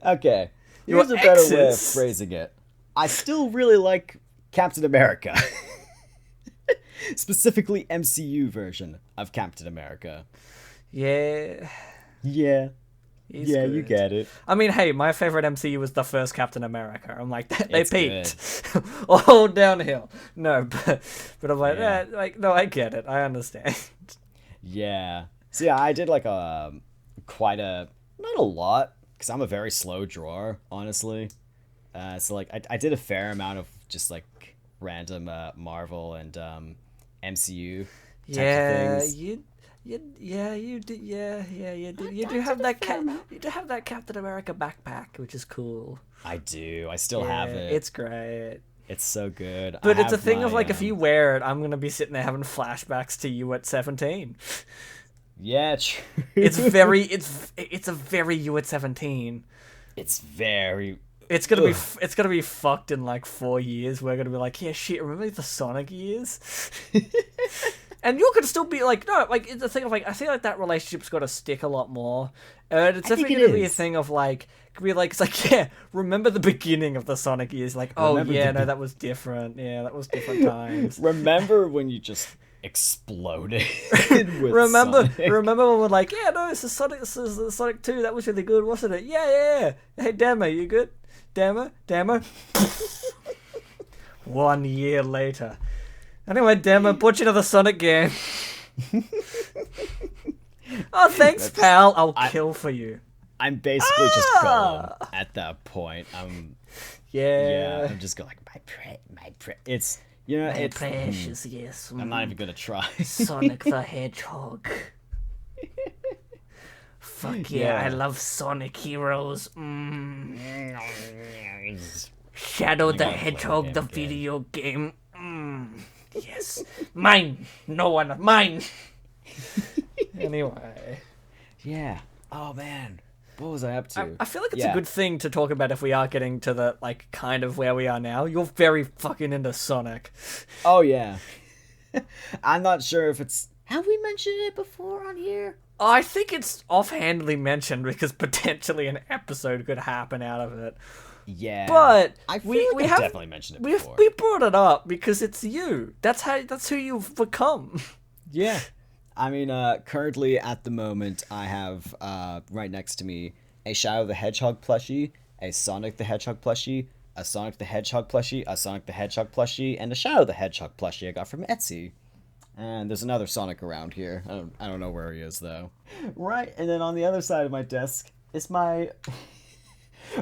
Okay. Here's a better way of phrasing it. I still really like Captain America. Specifically MCU version of Captain America. Yeah. Yeah. Yeah, good. You get it. I mean, hey, my favorite MCU was the first Captain America. I'm like, they peaked. All downhill. No, but I'm like, yeah. No, I get it. I understand. Yeah. So yeah, I did like not a lot, because I'm a very slow drawer, honestly. So like, I did a fair amount of just like random Marvel and MCU type of things. You did. You do have that Captain America backpack, which is cool. I do. I still have it. It's great. It's so good. But it's a thing of like, if you wear it, I'm gonna be sitting there having flashbacks to you at 17. Yeah, true. It's a very you at 17. It's very. It's gonna be fucked in like 4 years. We're gonna be like, yeah, shit. Remember the Sonic years? And you're gonna still be like, no, like, it's a thing of like, I feel like that relationship's got to stick a lot more. It's definitely gonna be a thing of like, could be like, it's like, yeah, remember the beginning of the Sonic years? Like, oh yeah, no, that was different. Yeah, that was different times. Remember when you just exploded? Remember when we're like, yeah, no, this is Sonic 2. That was really good, wasn't it? Yeah. Hey, Damo, you good? Damo. 1 year later. Anyway, Damo, bought you another Sonic game. Oh, thanks, pal. I'll kill for you. I'm basically just gone at that point. Yeah, I'm just going like, it's, you know, it's precious, yes. I'm not even gonna try. Sonic the Hedgehog. Fuck yeah, I love Sonic Heroes. Shadow the Hedgehog, the video game. Yes. Mine. No one. Mine. Anyway. Yeah. Oh, man. What was I up to? I feel like it's a good thing to talk about if we are getting to the, like, kind of where we are now. You're very fucking into Sonic. Oh, yeah. I'm not sure if it's... Have we mentioned it before on here? I think it's offhandedly mentioned because potentially an episode could happen out of it. Yeah. But I feel like I've definitely mentioned it before. We brought it up because it's you. That's who you've become. Yeah. I mean, currently at the moment, I have right next to me a Shadow the Hedgehog plushie, a Sonic the Hedgehog plushie, a Sonic the Hedgehog plushie, a Sonic the Hedgehog plushie, and a Shadow the Hedgehog plushie I got from Etsy. And there's another Sonic around here. I don't know where he is, though. Right, and then on the other side of my desk is my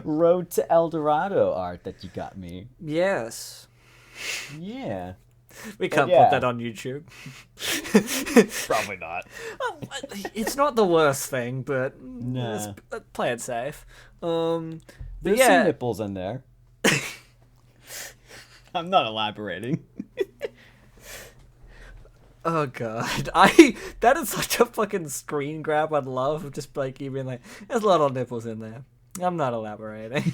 Road to El Dorado art that you got me. Yes. Yeah. We can't put that on YouTube. Probably not. It's not the worst thing, but nah. Let's play it safe. There's some nipples in there. I'm not elaborating. Oh god, that is such a fucking screen grab. I'd love just like you being like, there's a lot of nipples in there. I'm not elaborating.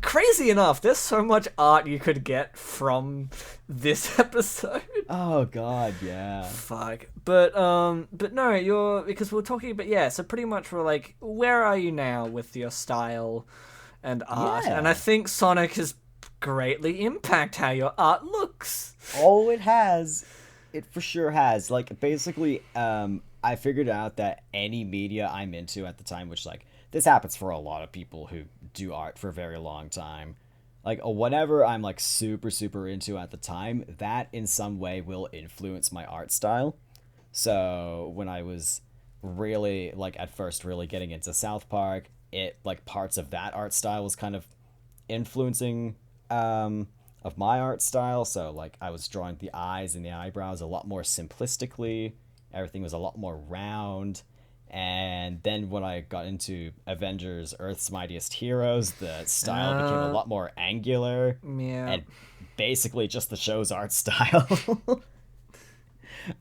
Crazy enough, there's so much art you could get from this episode. Oh god, yeah. Fuck. But no, because we're talking about, so pretty much we're like, where are you now with your style and art? Yeah. And I think Sonic has greatly impact how your art looks. Oh, it has. It for sure has. Like, basically, I figured out that any media I'm into at the time, which, like, this happens for a lot of people who do art for a very long time. Like, whatever I'm, like, super, super into at the time, that in some way will influence my art style. So, when I was really, like, at first really getting into South Park, like, parts of that art style was kind of influencing of my art style. So like I was drawing the eyes and the eyebrows a lot more simplistically. Everything was a lot more round. And then when I got into Avengers Earth's Mightiest Heroes, the style became a lot more angular. Yeah. And basically just the show's art style.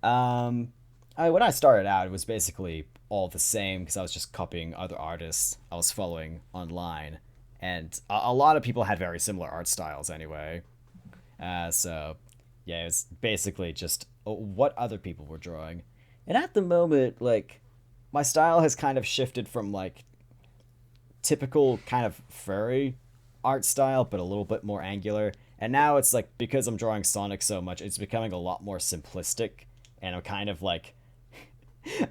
When I started out, it was basically all the same because I was just copying other artists I was following online. And a lot of people had very similar art styles anyway. So, yeah, it was basically just what other people were drawing. And at the moment, like, my style has kind of shifted from, like, typical kind of furry art style, but a little bit more angular. And now it's, like, because I'm drawing Sonic so much, it's becoming a lot more simplistic. And I'm kind of, like...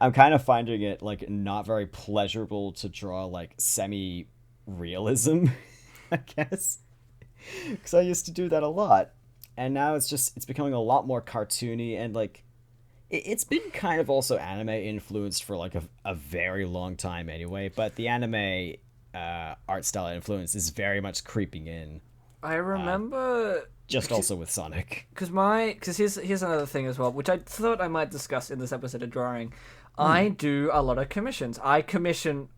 I'm kind of finding it, like, not very pleasurable to draw, like, semi-realism, I guess. Because I used to do that a lot. And now it's becoming a lot more cartoony and, like, it's been kind of also anime influenced for, like, a very long time anyway. But the anime art style influence is very much creeping in. I remember... Just also with Sonic. Because here's another thing as well, which I thought I might discuss in this episode of drawing. I do a lot of commissions. I commission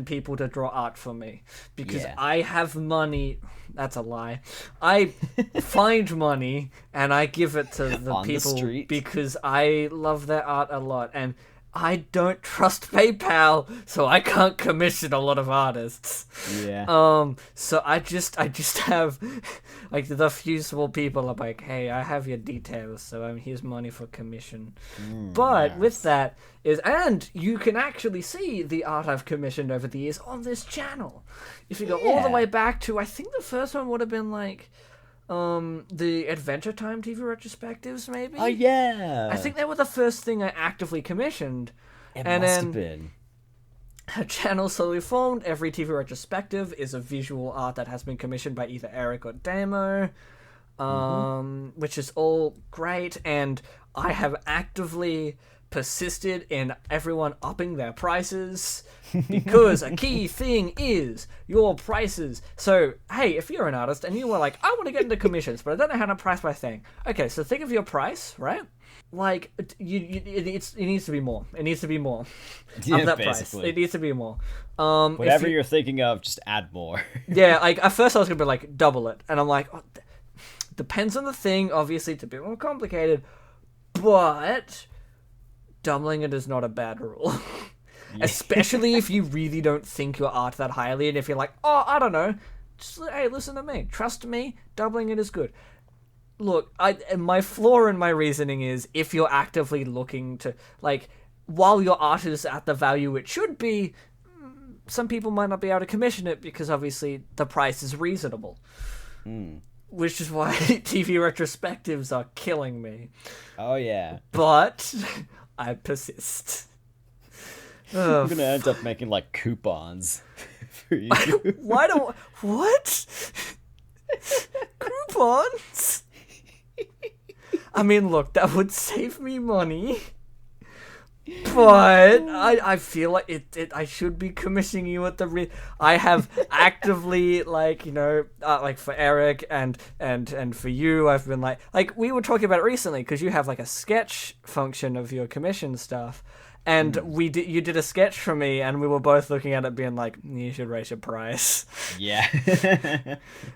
people to draw art for me because I have money. That's a lie. I find money and I give it to the people because I love their art a lot, and I don't trust PayPal, so I can't commission a lot of artists. Yeah. So I just have, like, the few small people are like, hey, I have your details, so here's money for commission. But with that and you can actually see the art I've commissioned over the years on this channel. If you go all the way back to, I think the first one would have been like, the Adventure Time TV retrospectives, maybe? Oh, yeah. I think they were the first thing I actively commissioned. It must have been. A channel slowly formed. Every TV retrospective is a visual art that has been commissioned by either Eric or Damo, which is all great. And I have actively persisted in everyone upping their prices because a key thing is your prices. So, hey, if you're an artist and you were like, I want to get into commissions, but I don't know how to price my thing. Okay, so think of your price, right? Like, it needs to be more. It needs to be more Yeah, of that basically. price. It needs to be more. Whatever you're thinking of, just add more. Yeah, like, at first I was going to be like, double it. And I'm like, oh, depends on the thing, obviously, it's a bit more complicated, but doubling it is not a bad rule. Especially if you really don't think your art that highly, and if you're like, oh, I don't know, just, hey, listen to me. Trust me, doubling it is good. Look, my flaw in my reasoning is if you're actively looking to, like, while your art is at the value it should be, some people might not be able to commission it because obviously the price is reasonable. Which is why TV retrospectives are killing me. Oh, yeah. But I persist. I'm gonna end up making, like, coupons for you. Why don't... What? Coupons? I mean, look, that would save me money. But I feel like I should be commissioning you at the I have actively, like, you know, like for Eric and for you, I've been like we were talking about it recently because you have like a sketch function of your commission stuff, and you did a sketch for me, and we were both looking at it being like, you should raise your price. Yeah.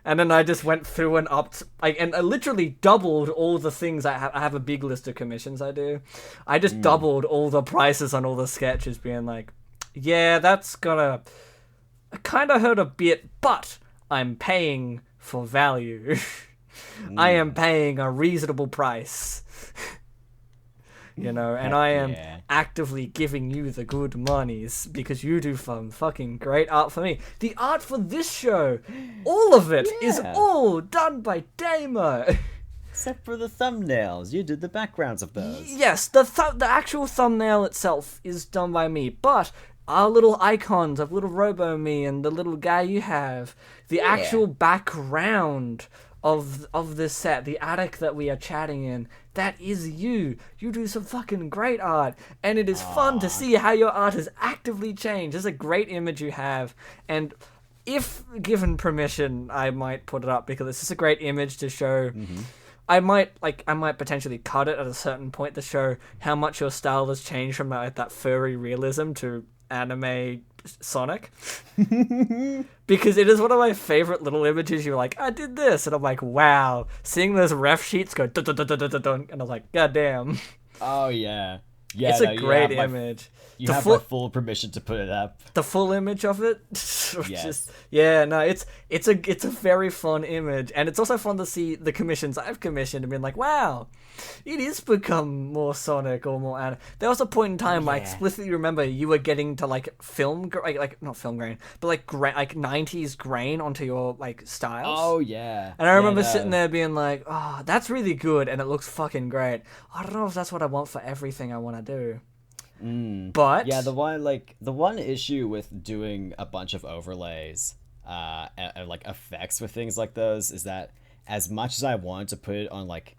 And then I just went through and upped, and I literally doubled all the things I have. I have a big list of commissions I do. I just doubled all the prices on all the sketches, being like, yeah, that's gonna kind of hurt a bit, but I'm paying for value. I am paying a reasonable price. You know, and I am actively giving you the good monies because you do some fucking great art for me. The art for this show, all of it is all done by Damo. Except for the thumbnails. You did the backgrounds of those. Yes, the actual thumbnail itself is done by me, but our little icons of little Robo-Me and the little guy you have, the actual background of this set, the attic that we are chatting in, that is you. You do some fucking great art, and it is fun to see how your art has actively changed. It's a great image you have, and if given permission, I might put it up because it's just a great image to show. I might potentially cut it at a certain point to show how much your style has changed from that furry realism to anime Sonic. Because it is one of my favorite little images. You're like, I did this, and I'm like, wow. Seeing those ref sheets go dun, dun, dun, dun, dun, dun, dun, and I was like, god damn. Oh yeah. Yeah, it's a great image. You have my full permission to put it up. The full image of it? Yes. It's a very fun image, and it's also fun to see the commissions I've commissioned and being like, wow, it is become more Sonic or more anime. There was a point in time I explicitly remember you were getting to like not film grain, but like 90s grain onto your like styles. Oh yeah. And I remember sitting there being like, oh, that's really good, and it looks fucking great. I don't know if that's what I want for everything I want to do. But yeah, the one issue with doing a bunch of overlays and like effects with things like those is that as much as I wanted to put it on like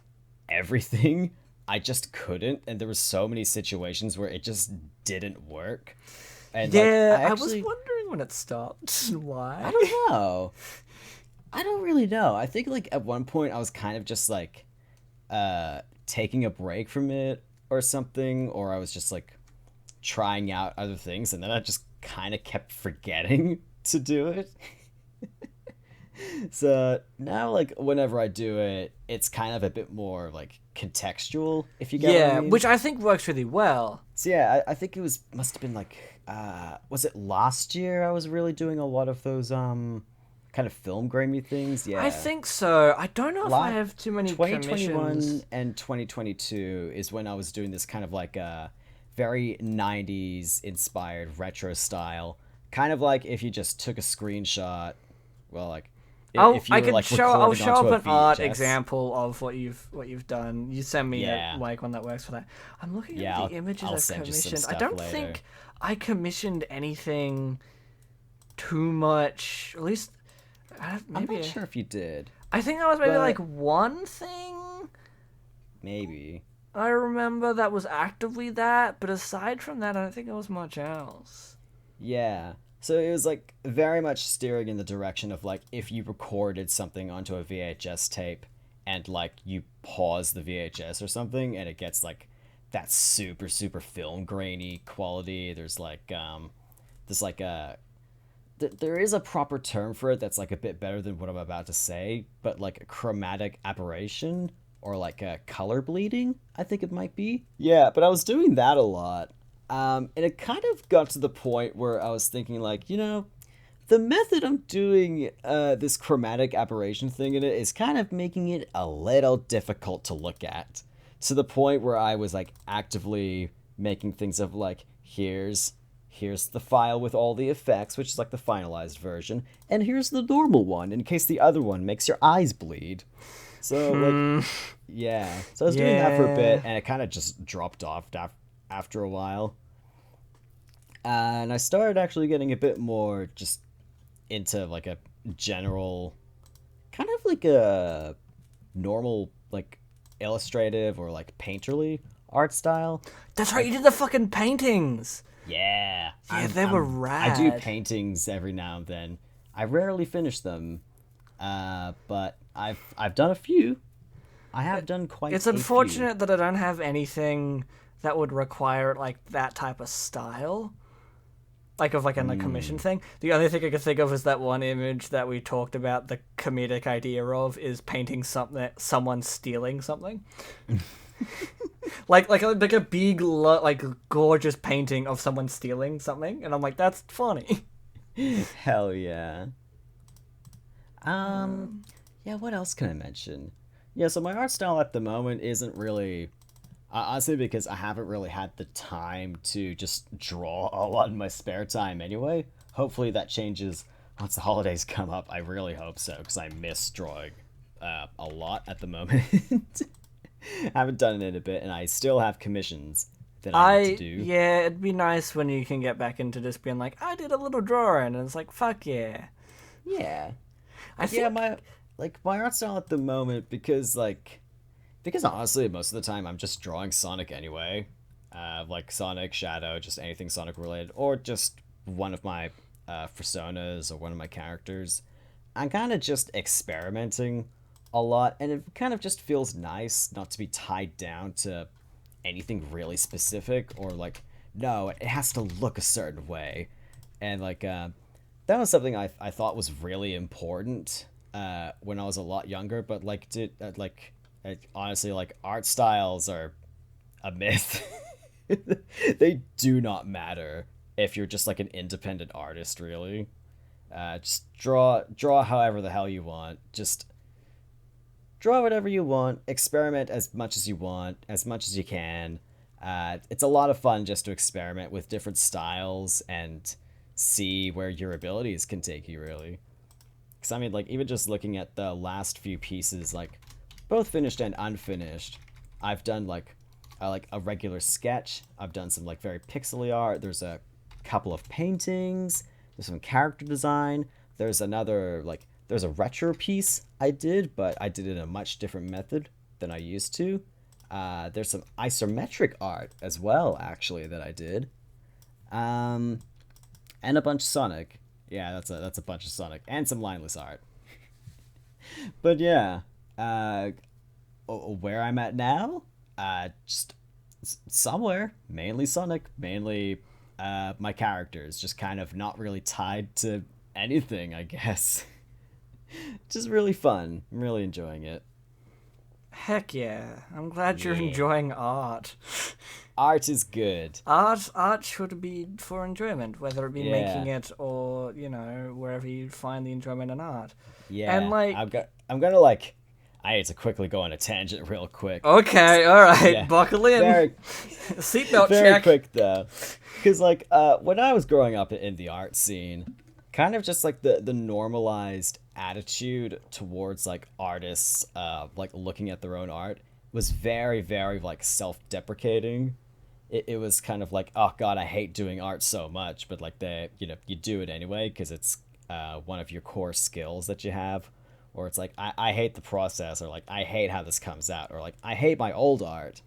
everything, I just couldn't, and there were so many situations where it just didn't work. And I was wondering when it stopped. Why? I don't know. I don't really know. I think like at one point I was kind of just like taking a break from it or something, or I was just like trying out other things, and then I just kind of kept forgetting to do it. So now, like, whenever I do it, it's kind of a bit more like contextual, if you get what I mean. Which I think works really well. So yeah, I think it must have been like was it last year I was really doing a lot of those kind of film grammy things. Yeah, I think so. I don't know if I have too many 2021 commissions. and 2022 is when I was doing this kind of like very 90s inspired retro style, kind of like if you just took a screenshot. Well, like if you were, I'll show up an art VHS. example of what you've done. You send me one that works for that. I'm looking at the images I've commissioned. I don't think I commissioned anything too much. At least I'm not sure if you did. I think that was maybe like one thing. Maybe. I remember that was actively that, but aside from that, I don't think it was much else. Yeah. So it was like very much steering in the direction of like if you recorded something onto a VHS tape and like you pause the VHS or something and it gets like that super super film grainy quality. There's like a there is a proper term for it that's like a bit better than what I'm about to say, but like a chromatic aberration or like a color bleeding, I think it might be. Yeah, but I was doing that a lot. And it kind of got to the point where I was thinking, like, the method I'm doing this chromatic aberration thing in it is kind of making it a little difficult to look at. To the point where I was like actively making things of like, here's the file with all the effects, which is like the finalized version, and here's the normal one in case the other one makes your eyes bleed. So like, yeah. So I was doing that for a bit, and it kind of just dropped off after a while. And I started actually getting a bit more just into like a general, kind of like a normal like illustrative or like painterly art style. That's right, you did the fucking paintings. Yeah, Yeah, they were rad. I do paintings every now and then. I rarely finish them, but I've done a few. I have done quite. It's unfortunate that I don't have anything that would require like that type of style, like of like a commission thing. The only thing I could think of is that one image that we talked about. The comedic idea of is painting someone stealing something. like a big like gorgeous painting of someone stealing something, and I'm like, that's funny. Hell yeah. Yeah, what else can I mention? Yeah, so my art style at the moment isn't really honestly because I haven't really had the time to just draw a lot in my spare time anyway. Hopefully that changes once the holidays come up. I really hope so because I miss drawing a lot at the moment. I haven't done it in a bit, and I still have commissions that I need to do. Yeah, it'd be nice when you can get back into just being like, I did a little drawing, and it's like, fuck yeah. Yeah. I think... my art style at the moment, because honestly most of the time I'm just drawing Sonic anyway. Like Sonic, Shadow, just anything Sonic related, or just one of my personas or one of my characters. I'm kind of just experimenting a lot, and it kind of just feels nice not to be tied down to anything really specific or like, no, it has to look a certain way. And like that was something I thought was really important when I was a lot younger, but like honestly, like art styles are a myth. They do not matter if you're just like an independent artist, really. Just draw however the hell you want. Just draw whatever you want, experiment as much as you want, as much as you can. It's a lot of fun just to experiment with different styles and see where your abilities can take you, really. Because, I mean, like, even just looking at the last few pieces, like, both finished and unfinished, I've done, like a regular sketch. I've done some, like, very pixely art. There's a couple of paintings. There's some character design. There's another, like, there's a retro piece I did, but I did it in a much different method than I used to. There's some isometric art as well, actually, that I did. And a bunch of Sonic. Yeah, that's a bunch of Sonic. And some lineless art. But yeah, where I'm at now? Just somewhere. Mainly Sonic. Mainly my characters. Just kind of not really tied to anything, I guess. Just really fun. I'm really enjoying it. Heck yeah. I'm glad you're enjoying art. Art is good. Art should be for enjoyment, whether it be making it or, wherever you find the enjoyment in art. Yeah. And like I'm gonna like I need to quickly go on a tangent real quick. Okay, alright, yeah. Buckle in. Seatbelt check. Very quick though. Because like when I was growing up in the art scene, kind of just like the normalized attitude towards like artists like looking at their own art was very, very like self-deprecating. It was kind of like, oh god, I hate doing art so much, but like you do it anyway because it's one of your core skills that you have. Or it's like I hate the process, or like I hate how this comes out, or like I hate my old art,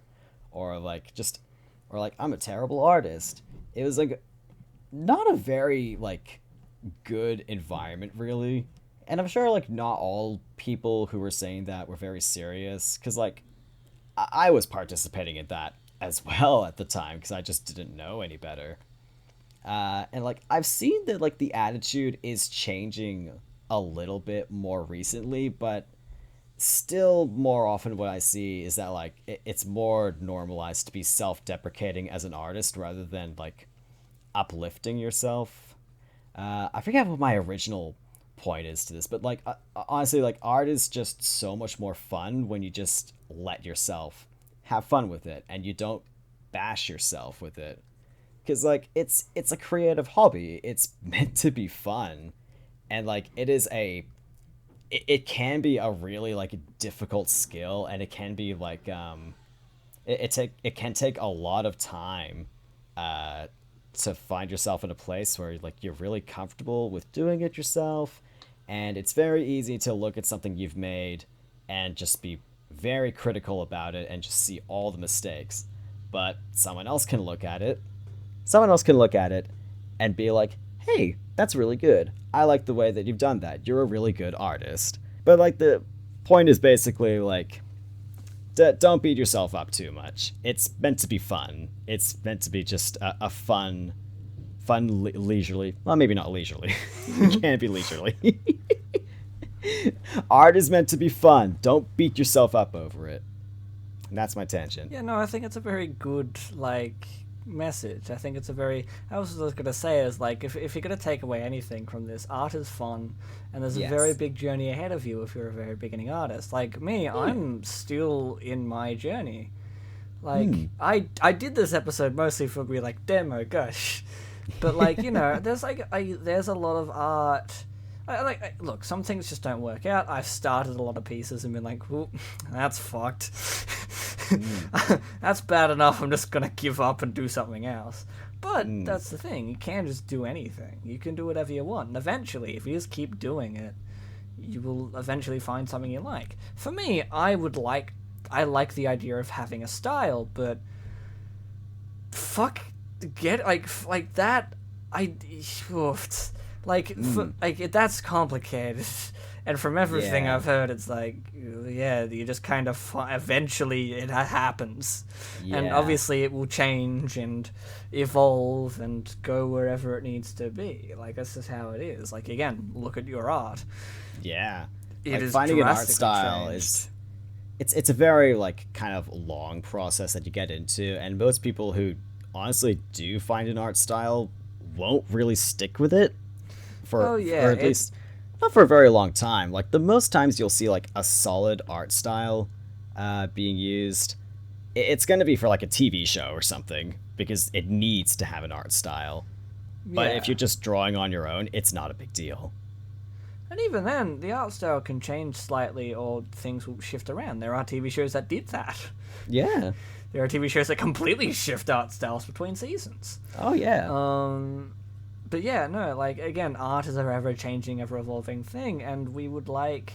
or like just or like I'm a terrible artist. It was like not a very like good environment really. And I'm sure like not all people who were saying that were very serious, cuz like I was participating in that as well at the time because I just didn't know any better. And like I've seen that like the attitude is changing a little bit more recently, but still more often what I see is that like it's more normalized to be self-deprecating as an artist rather than like uplifting yourself. I forget what my original point is to this, but like honestly, like art is just so much more fun when you just let yourself have fun with it and you don't bash yourself with it, because like it's a creative hobby. It's meant to be fun, and like it can be a really like difficult skill, and it can be like it can take a lot of time to find yourself in a place where like you're really comfortable with doing it yourself. And it's very easy to look at something you've made and just be very critical about it and just see all the mistakes. But someone else can look at it. Someone else can look at it and be like, hey, that's really good. I like the way that you've done that. You're a really good artist. But like the point is basically like, don't beat yourself up too much. It's meant to be fun. It's meant to be just a fun, leisurely. Well, maybe not leisurely. It can't be leisurely. Art is meant to be fun. Don't beat yourself up over it. And that's my tangent. Yeah, no, I think it's a very good, like, message. I think it's a very... I was just going to say is, like, if you're going to take away anything from this, art is fun, and there's a very big journey ahead of you if you're a very beginning artist. Like me, I'm still in my journey. Like, I did this episode mostly for be like, demo, gosh. But, like, you know, there's, like, there's a lot of art... look, some things just don't work out. I've started a lot of pieces and been like, well, that's fucked. That's bad enough. I'm just going to give up and do something else. But that's the thing. You can't just do anything. You can do whatever you want. And eventually, if you just keep doing it, you will eventually find something you like. For me, I like the idea of having a style, but like that, that's complicated. And from everything I've heard, it's like, yeah, you just kind of eventually it happens. Yeah. And obviously it will change and evolve and go wherever it needs to be. Like, that's just how it is. Like, again, look at your art. Yeah. It like, is finding an art style changed. It's a very, like, kind of long process that you get into. And most people who honestly do find an art style won't really stick with it or at least not for a very long time. Like the most times you'll see like a solid art style being used, it's going to be for like a TV show or something because it needs to have an art style. But if you're just drawing on your own, it's not a big deal. And even then, the art style can change slightly or things will shift around. There are TV shows that did that. Yeah. There are TV shows that completely shift art styles between seasons. Oh, yeah. But yeah, no, like, again, art is an ever-changing, ever-evolving thing, and we would like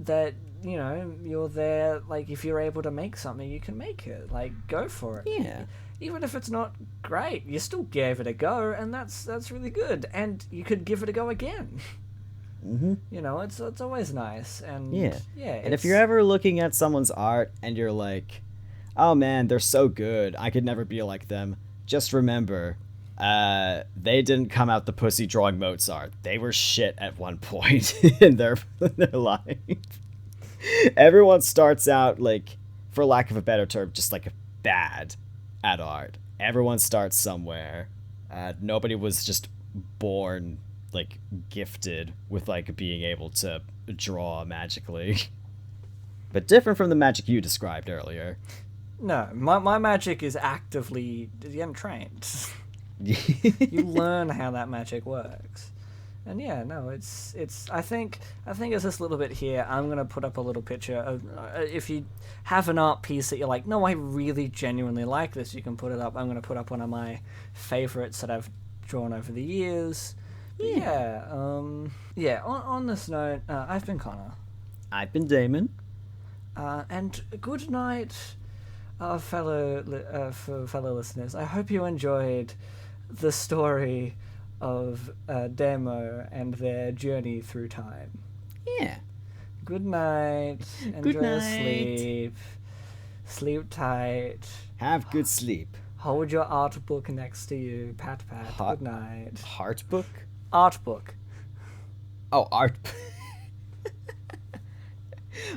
that, you know, you're there, like, if you're able to make something, you can make it. Like, go for it. Yeah. Even if it's not great, you still gave it a go, and that's really good. And you could give it a go again. Mm-hmm. You know, it's always nice. And yeah. And if you're ever looking at someone's art and you're like, oh man, they're so good, I could never be like them, just remember, they didn't come out the pussy drawing Mozart. They were shit at one point in their life. Everyone starts out, like, for lack of a better term, just like bad at art. Everyone starts somewhere. Nobody was just born like gifted with like being able to draw magically. But different from the magic you described earlier. No, my magic is actively trained. You learn how that magic works. And yeah, no, it's I think it's this little bit here. I'm going to put up a little picture of if you have an art piece that you're like, no, I really genuinely like this, you can put it up. I'm going to put up one of my favorites that I've drawn over the years. Yeah. On this note, I've been Connor. I've been Damon. And good night, For fellow listeners, I hope you enjoyed the story of Damo and their journey through time. Yeah. Good night. Enjoy Good your night. sleep. Sleep tight. Have good sleep. Hold your art book next to you. Pat. Good night. Heart book? Art book. Oh, art.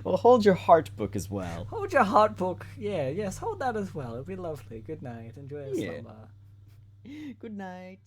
Well, hold your heart book as well. Hold your heart book. Yes, hold that as well. It'll be lovely. Good night. Enjoy your slumber. Good night.